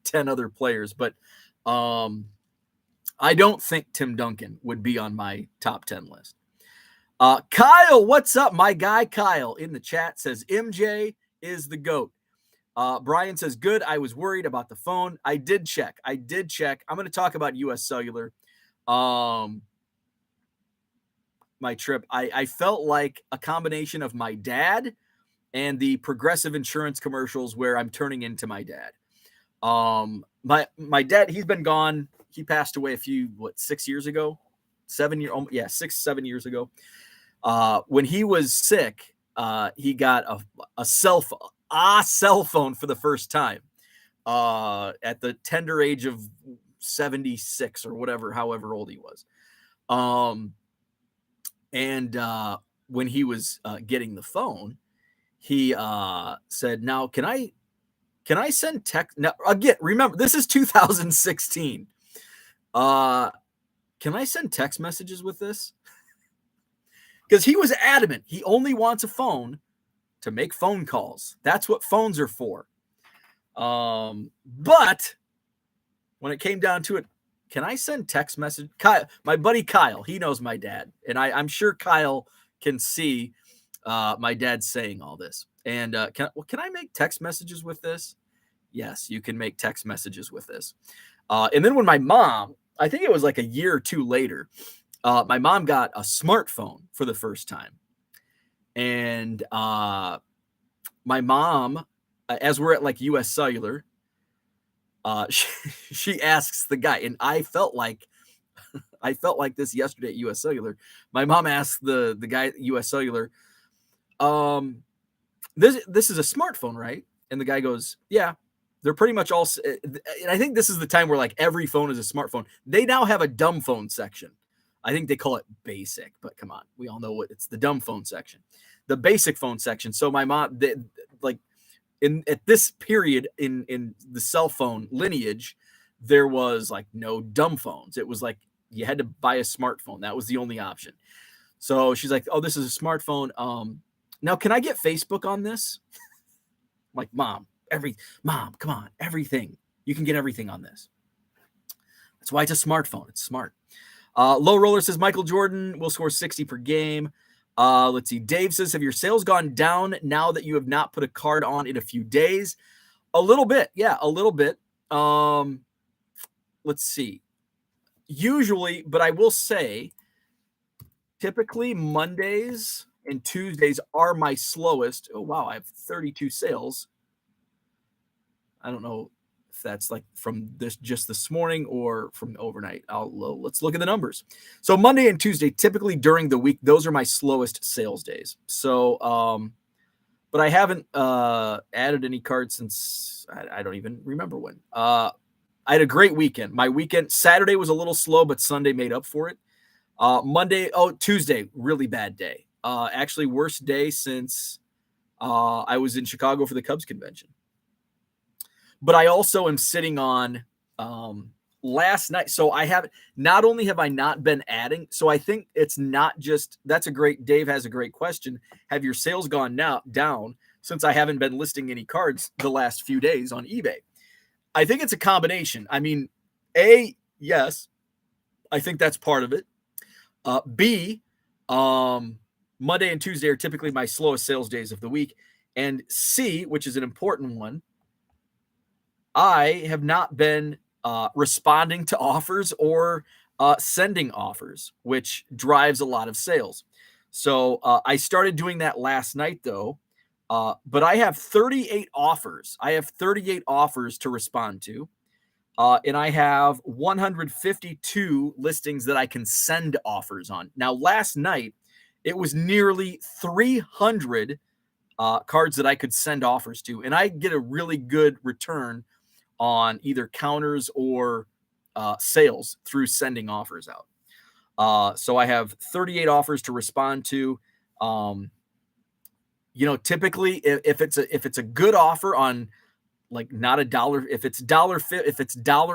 10 other players, but I don't think Tim Duncan would be on my top 10 list. Kyle, what's up? My guy Kyle in the chat says MJ is the GOAT. Brian says, good. I was worried about the phone. I did check. I'm going to talk about US Cellular. My trip. I felt like a combination of my dad and the Progressive Insurance commercials where I'm turning into my dad. My dad, he's been gone. He passed away 6 years ago? 7 years? Yeah, 6-7 years ago. When he was sick, he got a cell phone for the first time at the tender age of 76 or whatever, however old he was. And when he was getting the phone, he said, now, can I send text? Now, again, remember, this is 2016. Can I send text messages with this? Because he was adamant. He only wants a phone to make phone calls. That's what phones are for. But when it came down to it, can I send text message? Kyle, my buddy Kyle, he knows my dad. And I'm sure Kyle can see my dad saying all this. And can I make text messages with this? Yes, you can make text messages with this. And then when my mom, I think it was like a year or two later, my mom got a smartphone for the first time. And my mom, as we're at like US Cellular, she asks the guy, and I felt like this yesterday at US Cellular. My mom asked the guy at US Cellular, this is a smartphone, right? And the guy goes, yeah. They're pretty much all, and I think this is the time where like every phone is a smartphone. They now have a dumb phone section. I think they call it basic, but come on, we all know what it's the dumb phone section, the basic phone section. So my mom, at this period in the cell phone lineage, there was like no dumb phones. It was like you had to buy a smartphone. That was the only option. So she's like, oh, this is a smartphone. Now can I get Facebook on this? I'm like, Mom, come on, everything. You can get everything on this. That's why it's a smartphone. It's smart. Low Roller says Michael Jordan will score 60 per game. Let's see. Dave says, have your sales gone down now that you have not put a card on in a few days? A little bit. Yeah, a little bit. Let's see. Usually, but I will say, typically Mondays and Tuesdays are my slowest. Oh, wow. I have 32 sales. I don't know if that's like from just this morning or from overnight. Let's look at the numbers. So Monday and Tuesday, typically during the week, those are my slowest sales days. So, but I haven't added any cards since I don't even remember when. I I had a great weekend. My weekend, Saturday was a little slow, but Sunday made up for it. Tuesday, really bad day. Actually, worst day since I was in Chicago for the Cubs convention. But I also am sitting on last night. So not only have I not been adding, so I think it's not just, Dave has a great question. Have your sales gone down since I haven't been listing any cards the last few days on eBay? I think it's a combination. I mean, yes, I think that's part of it. B, Monday and Tuesday are typically my slowest sales days of the week. And C, which is an important one, I have not been responding to offers or sending offers, which drives a lot of sales. So I started doing that last night, though. But I have 38 offers. I have 38 offers to respond to. And I have 152 listings that I can send offers on. Now, last night, it was nearly 300 cards that I could send offers to. And I get a really good return on either counters or sales through sending offers out. So I have 38 offers to respond to. Typically if it's a good offer on, like, not a dollar, if it's dollar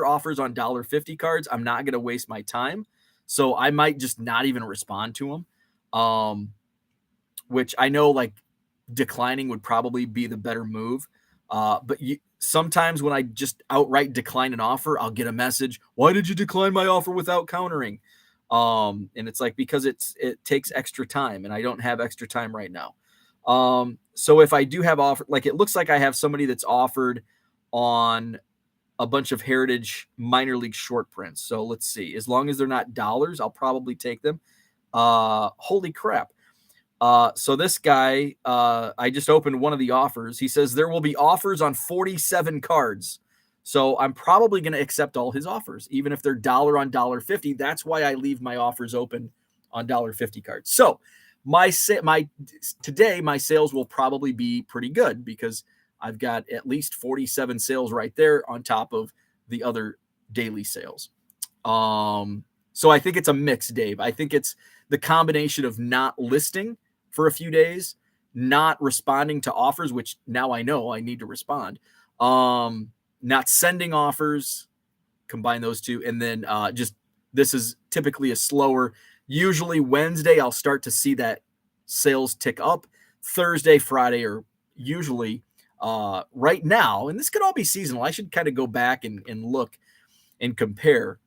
offers on $1.50 cards, I'm not going to waste my time. So I might just not even respond to them. Which I know, like, declining would probably be the better move. But sometimes when I just outright decline an offer, I'll get a message, why did you decline my offer without countering? And it's like, because it takes extra time, and I don't have extra time right now. So if I do have offer, like, it looks like I have somebody that's offered on a bunch of Heritage minor league short prints. So let's see, as long as they're not dollars, I'll probably take them. Holy crap. So this guy, I just opened one of the offers. He says there will be offers on 47 cards. So I'm probably going to accept all his offers, even if they're dollar on $1.50. That's why I leave my offers open on $1.50 cards. So today my sales will probably be pretty good, because I've got at least 47 sales right there on top of the other daily sales. So I think it's a mix, Dave. I think it's the combination of not listing for a few days, not responding to offers, which now I know I need to respond, not sending offers, combine those two. And then this is typically a slower, usually Wednesday, I'll start to see that sales tick up. Thursday, Friday are usually right now, and this could all be seasonal. I should kind of go back and look and compare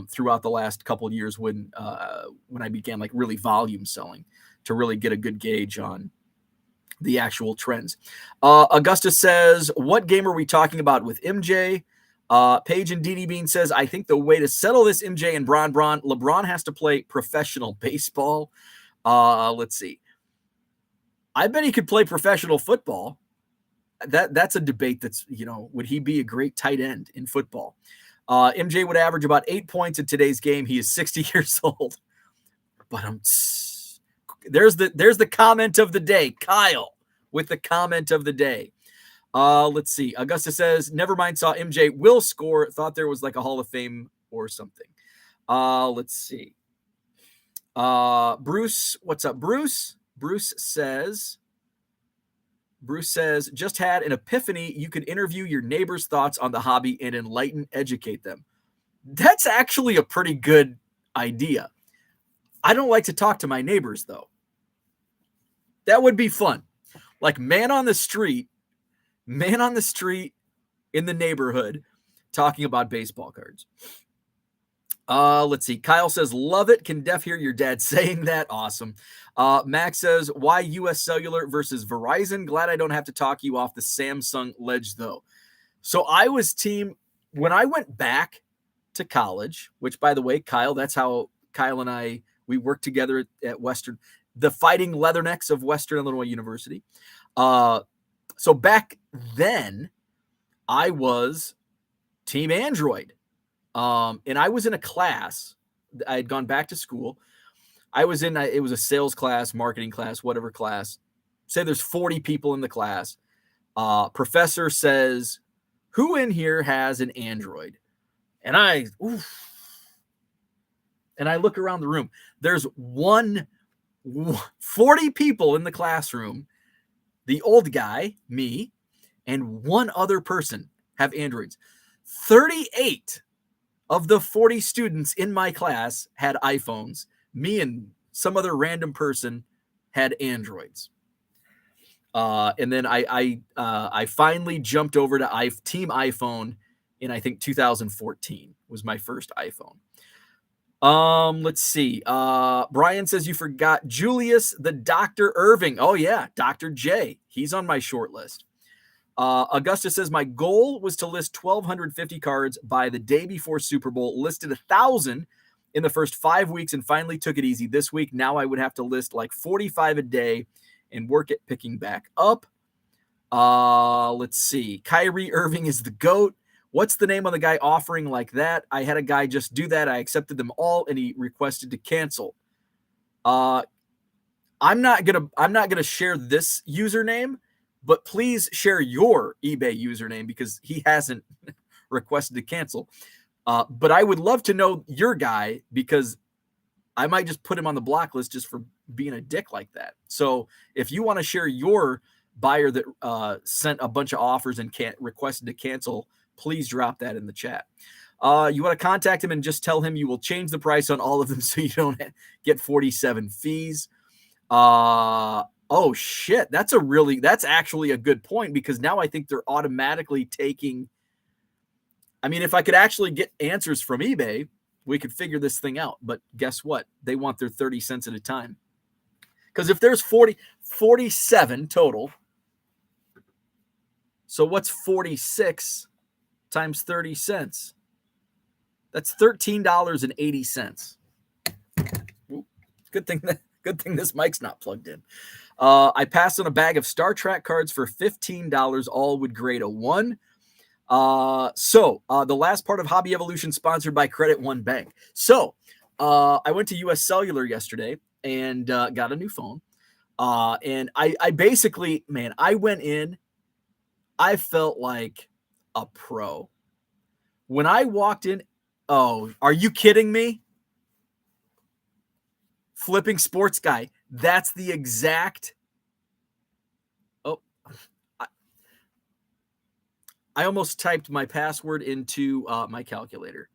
throughout the last couple of years when I began, like, really volume selling, to really get a good gauge on the actual trends. Augustus says, what game are we talking about with MJ? Paige and DD Bean says, I think the way to settle this, MJ and LeBron has to play professional baseball. Let's see. I bet he could play professional football. That's a debate. That's, would he be a great tight end in football? MJ would average about 8 points in today's game. He is 60 years old. But there's the comment of the day. Kyle with the comment of the day. Let's see. Augusta says, never mind, saw MJ will score. Thought there was like a Hall of Fame or something. Let's see. Bruce, what's up, Bruce? Bruce says, just had an epiphany. You could interview your neighbors' thoughts on the hobby and educate them. That's actually a pretty good idea. I don't like to talk to my neighbors, though. That would be fun. Like, man on the street in the neighborhood talking about baseball cards. Let's see. Kyle says, love it. Can Def hear your dad saying that? Awesome. Max says, why US Cellular versus Verizon? Glad I don't have to talk you off the Samsung ledge, though. So I was when I went back to college, which, by the way, Kyle, that's how Kyle and I, we worked together at Western, the Fighting Leathernecks of Western Illinois University. So back then, I was Team Android. And I was in a class. I had gone back to school. I was in, it was a sales class, marketing class, whatever class. Say there's 40 people in the class. Professor says, who in here has an Android? And I look around the room. There's 40 people in the classroom. The old guy, me, and one other person have Androids. 38 of the 40 students in my class had iPhones. Me and some other random person had Androids. And then I finally jumped over to Team iPhone in, I think, 2014 was my first iPhone. Let's see. Brian says you forgot Julius the Dr. Irving. Oh yeah, Dr. J. He's on my short list. Augusta says my goal was to list 1,250 cards by the day before Super Bowl. Listed 1,000 in the first 5 weeks and finally took it easy this week. Now I would have to list like 45 a day and work at picking back up. Let's see. Kyrie Irving is the GOAT. What's the name of the guy offering like that? I had a guy just do that. I accepted them all, and he requested to cancel. I'm not gonna share this username, but please share your eBay username because he hasn't requested to cancel. But I would love to know your guy because I might just put him on the block list just for being a dick like that. So if you want to share your buyer that sent a bunch of offers and requested to cancel, please drop that in the chat. You want to contact him and just tell him you will change the price on all of them so you don't get 47 fees. Oh shit, that's actually a good point because now I think they're automatically taking. I mean, if I could actually get answers from eBay, we could figure this thing out. But guess what? They want their 30 cents at a time. Because if there's 47 total, so what's 46 times 30 cents? That's $13.80. Good thing this mic's not plugged in. I passed on a bag of Star Trek cards for $15. All would grade a 1. So the last part of Hobby Evolution sponsored by Credit One Bank. So I went to US Cellular yesterday and got a new phone. And I basically, man, I went in, I felt like a pro. When I walked in, oh, are you kidding me? Flipping Sports Guy. That's the exact. Oh, I almost typed my password into my calculator.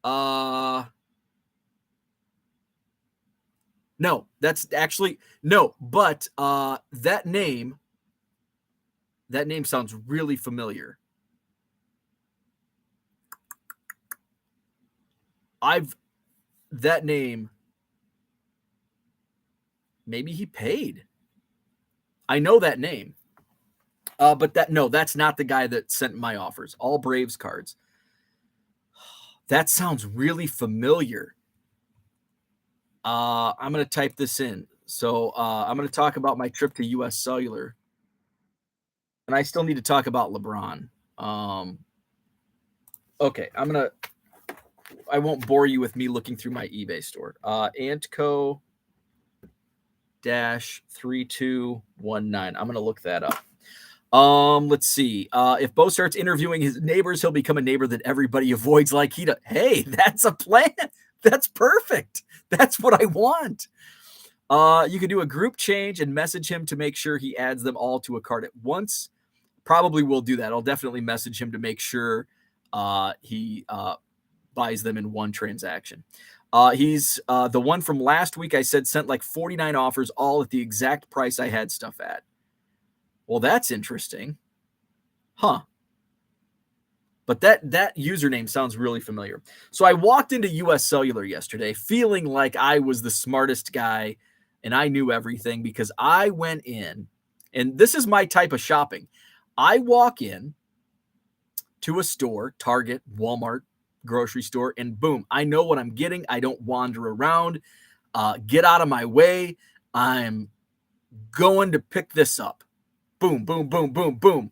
No, that's actually no, but that name sounds really familiar. That name, maybe he paid. I know that name. But that's not the guy that sent my offers. All Braves cards. That sounds really familiar. I'm going to type this in. So I'm going to talk about my trip to US Cellular. And I still need to talk about LeBron. Okay, I won't bore you with me looking through my eBay store. Antco -3219. I'm going to look that up. Let's see. If Bo starts interviewing his neighbors, he'll become a neighbor that everybody avoids like he does. Hey, that's a plan. That's perfect. That's what I want. You can do a group change and message him to make sure he adds them all to a cart at once. Probably will do that. I'll definitely message him to make sure he buys them in one transaction. He's the one from last week I said sent like 49 offers, all at the exact price I had stuff at. Well, that's interesting. Huh. But that username sounds really familiar. So I walked into US Cellular yesterday feeling like I was the smartest guy and I knew everything because I went in, and this is my type of shopping. I walk in to a store, Target, Walmart, grocery store, and boom, I know what I'm getting. I don't wander around. Get out of my way. I'm going to pick this up. Boom, boom, boom, boom, boom.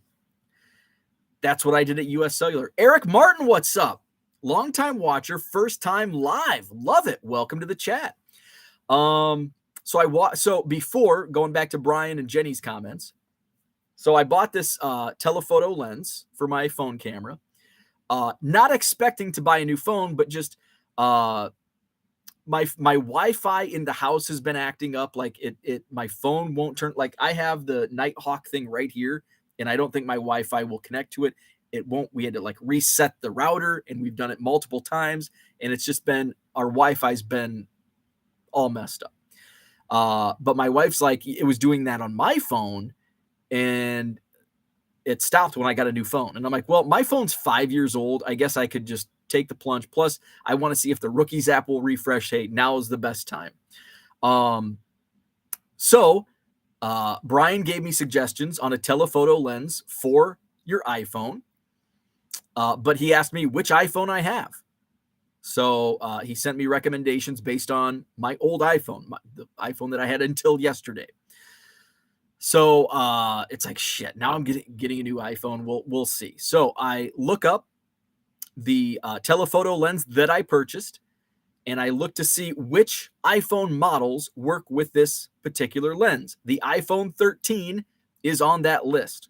That's what I did at US Cellular. Eric Martin, what's up? Longtime watcher, first time live. Love it. Welcome to the chat. So before going back to Brian and Jenny's comments, so I bought this telephoto lens for my phone camera. not expecting to buy a new phone, but just uh, my Wi-Fi in the house has been acting up. Like my phone won't turn. Like I have the Nighthawk thing right here, and I don't think my Wi-Fi will connect to it. It won't. We had to like reset the router, and we've done it multiple times, and it's just been our Wi-Fi's been all messed up. But my wife's like, it was doing that on my phone, and it stopped when I got a new phone. And I'm like, well, my phone's 5 years old. I guess I could just take the plunge. Plus, I want to see if the Rookies app will refresh. Hey, now is the best time. So Brian gave me suggestions on a telephoto lens for your iPhone. But he asked me which iPhone I have. So he sent me recommendations based on my old iPhone, the iPhone that I had until yesterday. So it's like, shit, now I'm getting a new iPhone. We'll see. So I look up the telephoto lens that I purchased, and I look to see which iPhone models work with this particular lens. The iPhone 13 is on that list.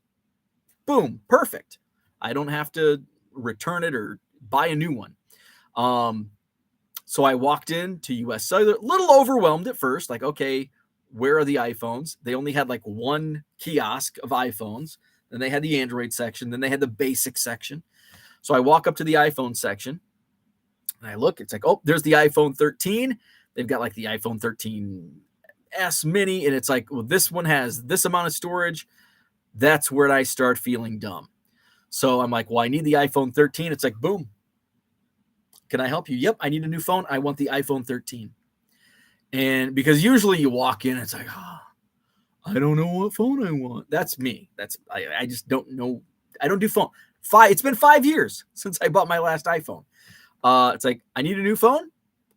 Boom, perfect. I don't have to return it or buy a new one. So I walked into US Cellular, a little overwhelmed at first, like, okay, where are the iPhones? They only had like one kiosk of iPhones. Then they had the Android section. Then they had the basic section. So I walk up to the iPhone section and I look. It's like, oh, there's the iPhone 13. They've got like the iPhone 13S mini. And it's like, well, this one has this amount of storage. That's where I start feeling dumb. So I'm like, well, I need the iPhone 13. It's like, boom. Can I help you? Yep, I need a new phone. I want the iPhone 13. And because usually you walk in, it's like, oh, I don't know what phone I want. That's me. I just don't know. I don't do phone. It's been 5 years since I bought my last iPhone. It's like, I need a new phone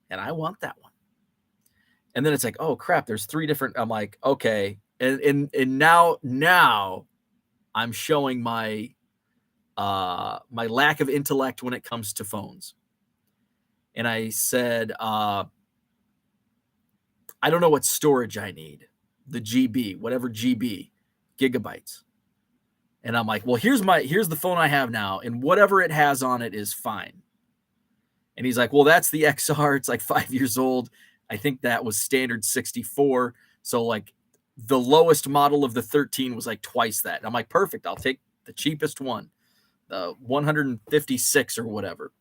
and I want that one. And then it's like, oh crap, there's 3 different. I'm like, okay. And now I'm showing my my lack of intellect when it comes to phones. And I said, I don't know what storage I need. The GB, whatever GB, gigabytes. And I'm like, well, here's the phone I have now, and whatever it has on it is fine. And he's like, well, that's the XR. It's like 5 years old. I think that was standard 64. So like the lowest model of the 13 was like twice that. And I'm like, perfect. I'll take the cheapest one, the 156 or whatever.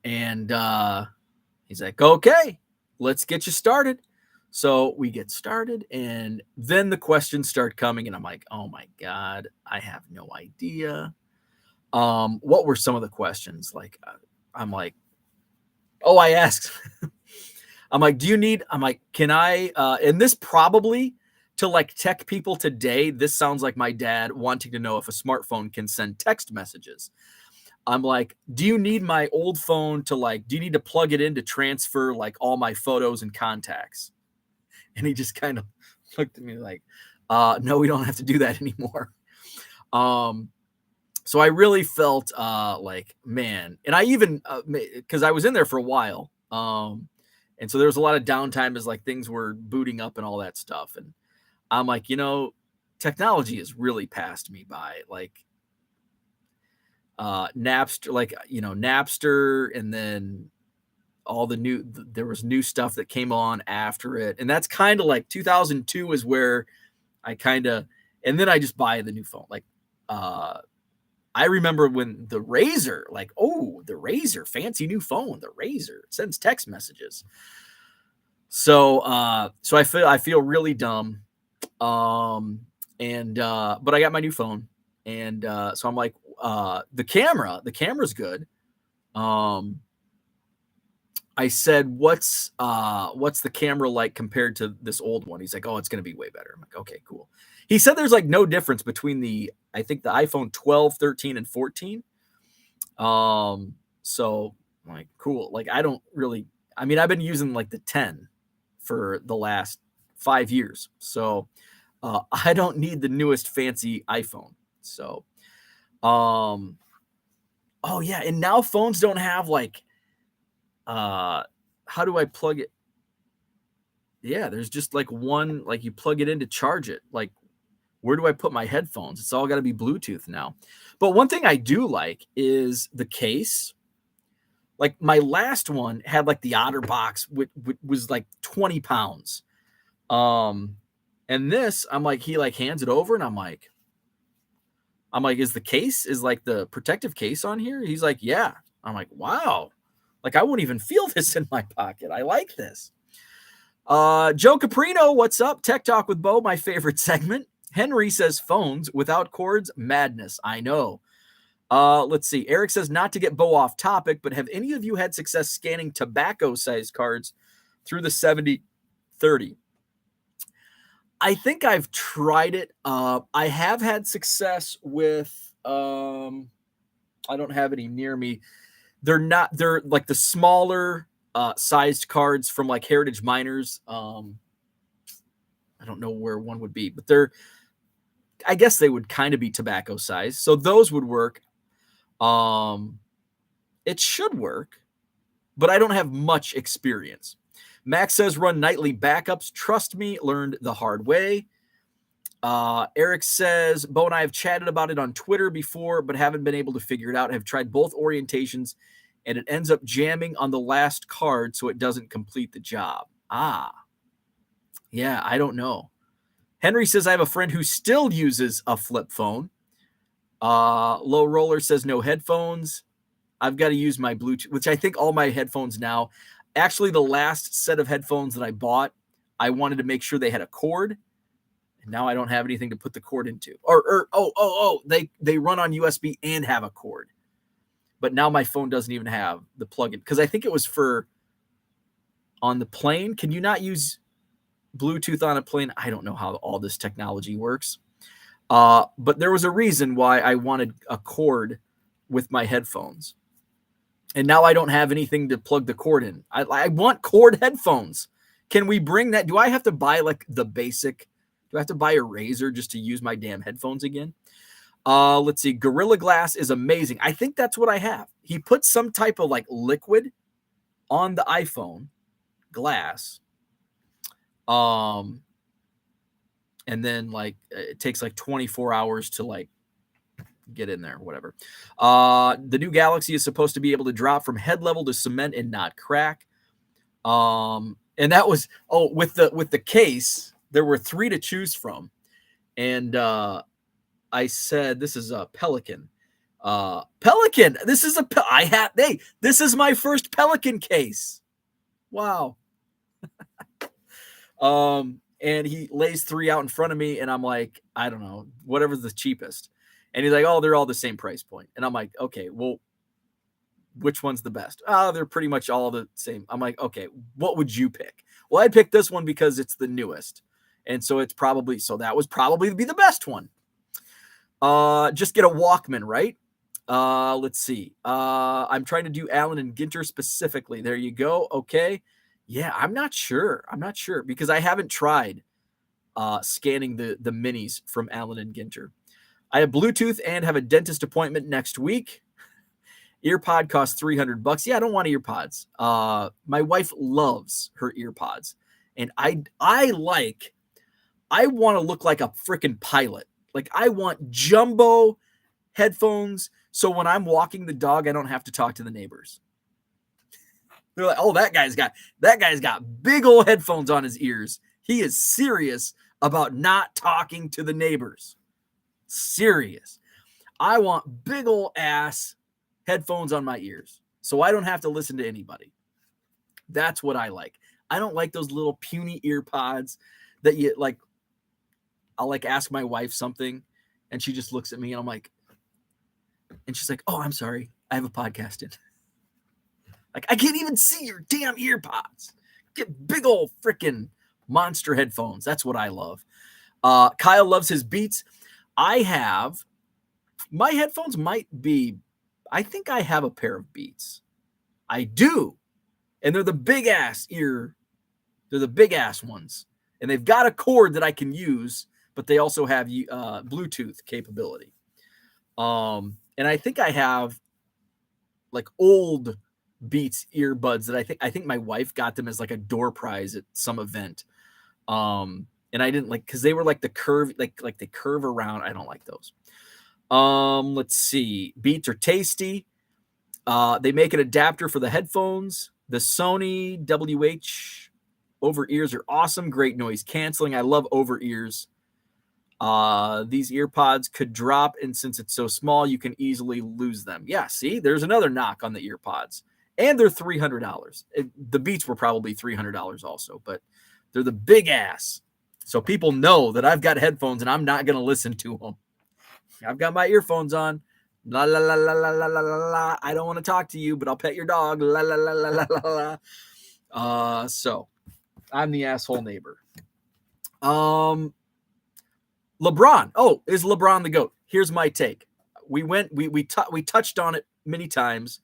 And he's like, okay, let's get you started. So we get started, and then the questions start coming, and I'm like, oh my God, I have no idea. What were some of the questions? Like, I'm like, oh, I asked, I'm like, can I, and this probably to like tech people today, this sounds like my dad wanting to know if a smartphone can send text messages. I'm like, do you need my old phone to like, do you need to plug it in to transfer like all my photos and contacts? And he just kind of looked at me like, no, we don't have to do that anymore. So I really felt like, man, and I even, because I was in there for a while. And so there was a lot of downtime as like things were booting up and all that stuff. And I'm like, technology has really passed me by. Like, Napster, like, Napster, and then all the there was new stuff that came on after it. And that's kind of like 2002 is where I and then I just buy the new phone. Like, I remember when the Razor, like, oh, the Razor, fancy new phone, the Razor sends text messages. So, so I feel really dumb. But I got my new phone, and so I'm like, the camera's good. I said, what's the camera like compared to this old one? He's like, oh, it's going to be way better. I'm like, okay, cool. He said there's like no difference between I think the iPhone 12, 13, and 14. So I'm like, cool. Like, I've been using like the 10 for the last 5 years. So, I don't need the newest fancy iPhone. So, oh yeah. And now phones don't have like, how do I plug it? Yeah, there's just like one, like you plug it in to charge it. Like Where do I put my headphones? It's all got to be Bluetooth now. But one thing I do like is the case. Like my last one had like the OtterBox, which was like 20 pounds. And this, I'm like, he like hands it over, and I'm like, is the case, is like the protective case on here? He's like, yeah. I'm like, wow. Like I won't even feel this in my pocket. I like this. Joe Caprino, what's up? Tech Talk with Bo, my favorite segment. Henry says phones without cords, madness. I know. Let's see. Eric says not to get Bo off topic, but have any of you had success scanning tobacco-sized cards through the 70-30? I think I've tried it. I have had success with. I don't have any near me. They're like the smaller sized cards from like Heritage Miners. I don't know where one would be, but I guess they would kind of be tobacco size. So those would work. It should work, but I don't have much experience. Max says run nightly backups. Trust me, learned the hard way. Eric says, Bo and I have chatted about it on Twitter before, but haven't been able to figure it out. Have tried both orientations, and it ends up jamming on the last card, so it doesn't complete the job. Yeah, I don't know. Henry says, I have a friend who still uses a flip phone. Low Roller says, no headphones. I've got to use my Bluetooth, which I think all my headphones now. Actually, the last set of headphones that I bought, I wanted to make sure they had a cord. And now I don't have anything to put the cord into. They run on USB and have a cord. But now my phone doesn't even have the plug-in. Because I think it was for on the plane. Can you not use Bluetooth on a plane? I don't know how all this technology works. But there was a reason why I wanted a cord with my headphones. And now I don't have anything to plug the cord in. I want cord headphones. Can we bring that? Do I have to buy like the basic? Do I have to buy a razor just to use my damn headphones again? Let's see. Gorilla Glass is amazing. I think that's what I have. He put some type of like liquid on the iPhone glass. And then like it takes like 24 hours to like get in there, whatever. The new Galaxy is supposed to be able to drop from head level to cement and not crack. And that was with the case, there were 3 to choose from. And I said, this is a Pelican. Pelican. This is this is my first Pelican case. Wow. And he lays 3 out in front of me, and I'm like, I don't know, whatever's the cheapest. And he's like, oh, they're all the same price point. And I'm like, okay, well, which one's the best? They're pretty much all the same. I'm like, okay, what would you pick? Well, I'd pick this one because it's the newest. And so that was probably be the best one. Just get a Walkman, right? Let's see. I'm trying to do Allen and Ginter specifically. There you go. Okay. Yeah, I'm not sure because I haven't tried scanning the minis from Allen and Ginter. I have Bluetooth and have a dentist appointment next week. Earpod costs $300. Yeah, I don't want earpods. My wife loves her earpods, and I want to look like a freaking pilot. Like I want jumbo headphones, so when I'm walking the dog, I don't have to talk to the neighbors. They're like, oh, that guy's got big old headphones on his ears. He is serious about not talking to the neighbors. Serious. I want big old ass headphones on my ears so I don't have to listen to anybody. That's what I like. I don't like those little puny ear pods that you like. I'll like ask my wife something and she just looks at me and I'm like, and she's like, oh, I'm sorry. I have a podcast in. Like, I can't even see your damn ear pods. Get big old freaking monster headphones. That's what I love. Kyle loves his Beats. My headphones might be, I think I have a pair of Beats. I do. And they're the big ass ones. And they've got a cord that I can use, but they also have Bluetooth capability. And I think I have like old Beats earbuds that I think my wife got them as like a door prize at some event. And and I didn't like because they were like the curve, like they curve around. I don't like those. Let's see. Beats are tasty. They make an adapter for the headphones. The Sony WH over ears are awesome. Great noise canceling. I love over ears. These ear pods could drop, and since it's so small, you can easily lose them. Yeah, see, there's another knock on the ear pods, and they're $300. The Beats were probably $300 also, but they're the big ass. So people know that I've got headphones and I'm not going to listen to them. I've got my earphones on. La la la la la la la la. I don't want to talk to you, but I'll pet your dog. La la la la la la la. So I'm the asshole neighbor. LeBron. Oh, is LeBron the GOAT? Here's my take. We touched on it many times.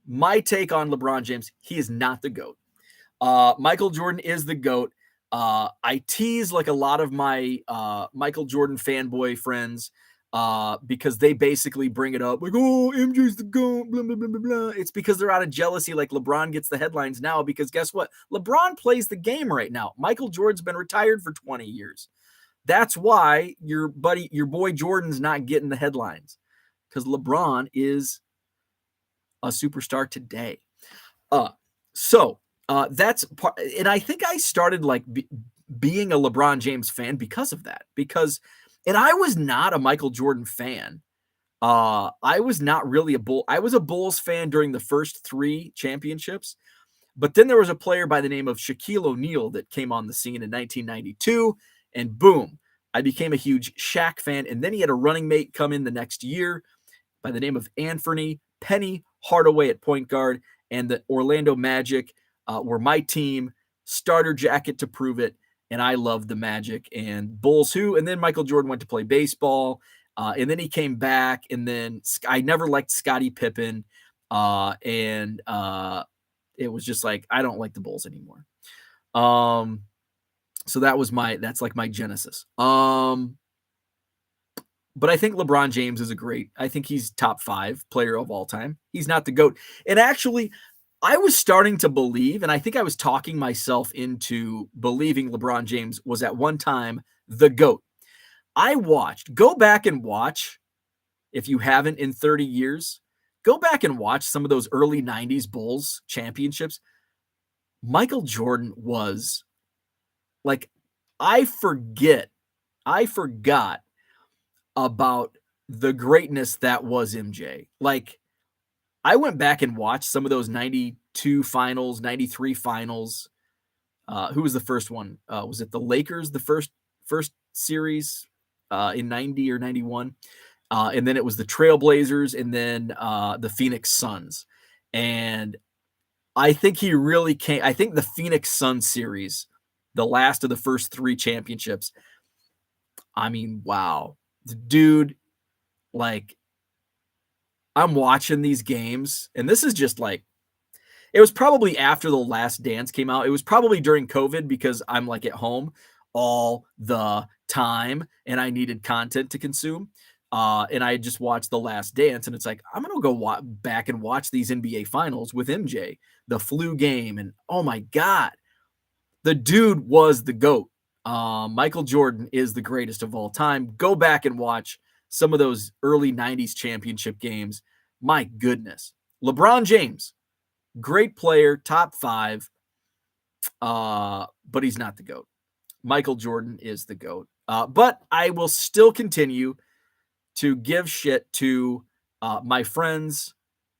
My take on LeBron James, he is not the GOAT. Michael Jordan is the GOAT. I tease like a lot of my Michael Jordan fanboy friends because they basically bring it up like, oh, MJ's the GOAT, blah, blah, blah, blah, blah. It's because they're out of jealousy. Like LeBron gets the headlines now because guess what? LeBron plays the game right now. Michael Jordan's been retired for 20 years. That's why your boy Jordan's not getting the headlines because LeBron is a superstar today. That's part, and I think I started like being a LeBron James fan because of that. And I was not a Michael Jordan fan. I was not really a Bull. I was a Bulls fan during the first 3 championships, but then there was a player by the name of Shaquille O'Neal that came on the scene in 1992, and boom, I became a huge Shaq fan. And then he had a running mate come in the next year by the name of Anthony Penny Hardaway at point guard, and the Orlando Magic were my team, starter jacket to prove it, and I loved the Magic and Bulls who, and then Michael Jordan went to play baseball, and then he came back, and then I never liked Scottie Pippen, and it was just like, I don't like the Bulls anymore. So that's like my genesis. But I think LeBron James is I think he's top 5 player of all time. He's not the GOAT. And actually, I was starting to believe, and I think I was talking myself into believing LeBron James was at one time the GOAT. Go back and watch, if you haven't in 30 years, go back and watch some of those early 90s Bulls championships. Michael Jordan was like, I forgot about the greatness that was MJ. Like, I went back and watched some of those 92 finals, 93 finals. Who was the first one? Was it the Lakers, the first series in 90 or 91? And then it was the Trailblazers, and then the Phoenix Suns. And I think he really came. I think the Phoenix Suns series, the last of the first 3 championships, I mean, wow. The dude, like, I'm watching these games, and this is just like, it was probably after The Last Dance came out. It was probably during COVID because I'm like at home all the time and I needed content to consume. And I just watched The Last Dance, and it's like, I'm going to go back and watch these NBA finals with MJ, the flu game. And oh my God, the dude was the GOAT. Michael Jordan is the greatest of all time. Go back and watch some of those early 90s championship games. My goodness. LeBron James, great player, top 5, but he's not the GOAT. Michael Jordan is the GOAT. But I will still continue to give shit to my friends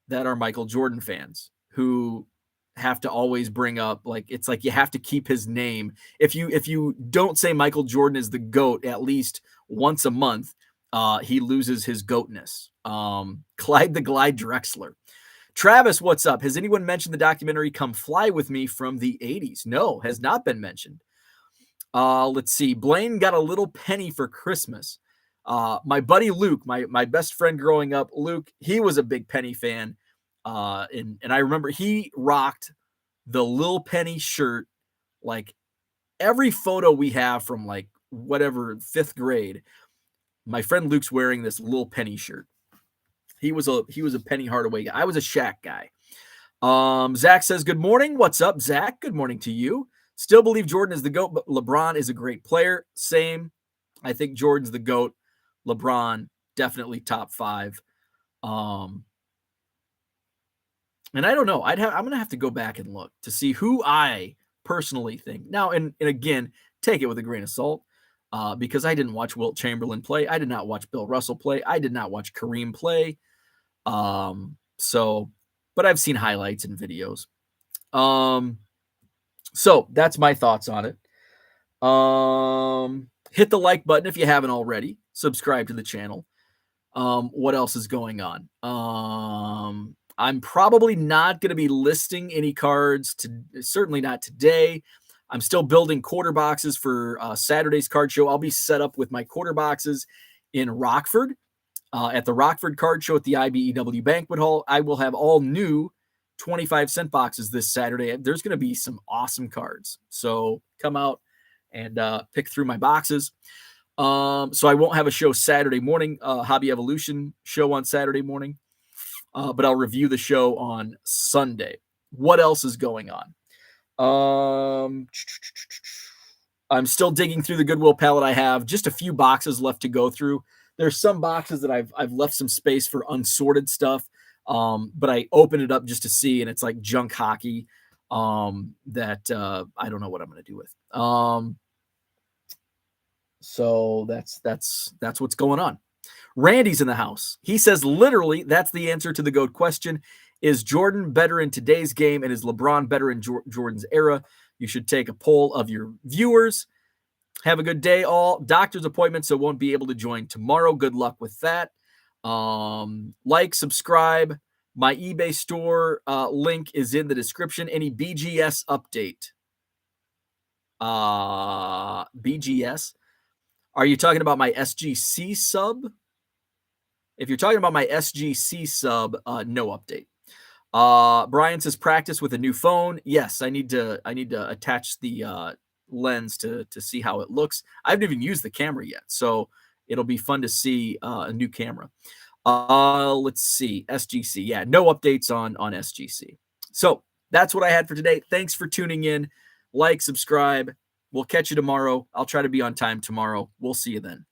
that are Michael Jordan fans who have to always bring up, like, it's like you have to keep his name. If you don't say Michael Jordan is the GOAT at least once a month, he loses his GOATness. Clyde the Glide Drexler. Travis, what's up? Has anyone mentioned the documentary Come Fly With Me from the 80s? No, has not been mentioned. Let's see. Blaine got a little penny for Christmas. My buddy Luke, my best friend growing up, Luke, he was a big Penny fan. And I remember he rocked the Lil Penny shirt. Like, every photo we have from like whatever 5th grade, my friend Luke's wearing this Lil Penny shirt. He was a Penny Hardaway guy. I was a Shaq guy. Zach says, good morning. What's up, Zach? Good morning to you. Still believe Jordan is the GOAT, but LeBron is a great player. Same. I think Jordan's the GOAT. LeBron, definitely top 5. And I don't know. I'm going to have to go back and look to see who I personally think. Now, and again, take it with a grain of salt because I didn't watch Wilt Chamberlain play. I did not watch Bill Russell play. I did not watch Kareem play. But I've seen highlights and videos. So that's my thoughts on it. Hit the like button if you haven't already. Subscribe to the channel. What else is going on? I'm probably not going to be listing any cards, certainly not today. I'm still building quarter boxes for Saturday's card show. I'll be set up with my quarter boxes in Rockford at the Rockford card show at the IBEW Banquet Hall. I will have all new 25-cent boxes this Saturday. There's going to be some awesome cards. So come out and pick through my boxes. So I won't have a show Saturday morning, Hobby Evolution show on Saturday morning, but I'll review the show on Sunday. What else is going on? I'm still digging through the Goodwill palette. I have just a few boxes left to go through. There's some boxes that I've left some space for unsorted stuff, but I open it up just to see, and it's like junk hockey that I don't know what I'm going to do with. So that's what's going on. Randy's in the house. He says, literally, that's the answer to the GOAT question. Is Jordan better in today's game, and is LeBron better in Jordan's era? You should take a poll of your viewers. Have a good day, all. Doctor's appointment, so won't be able to join tomorrow. Good luck with that. Like, subscribe. My eBay store link is in the description. Any BGS update? BGS? Are you talking about my SGC sub? If you're talking about my SGC sub, no update. Brian says practice with a new phone. Yes, I need to attach the lens to see how it looks. I haven't even used the camera yet, so it'll be fun to see a new camera. Let's see. SGC. Yeah, no updates on SGC. So that's what I had for today. Thanks for tuning in. Like, subscribe. We'll catch you tomorrow. I'll try to be on time tomorrow. We'll see you then.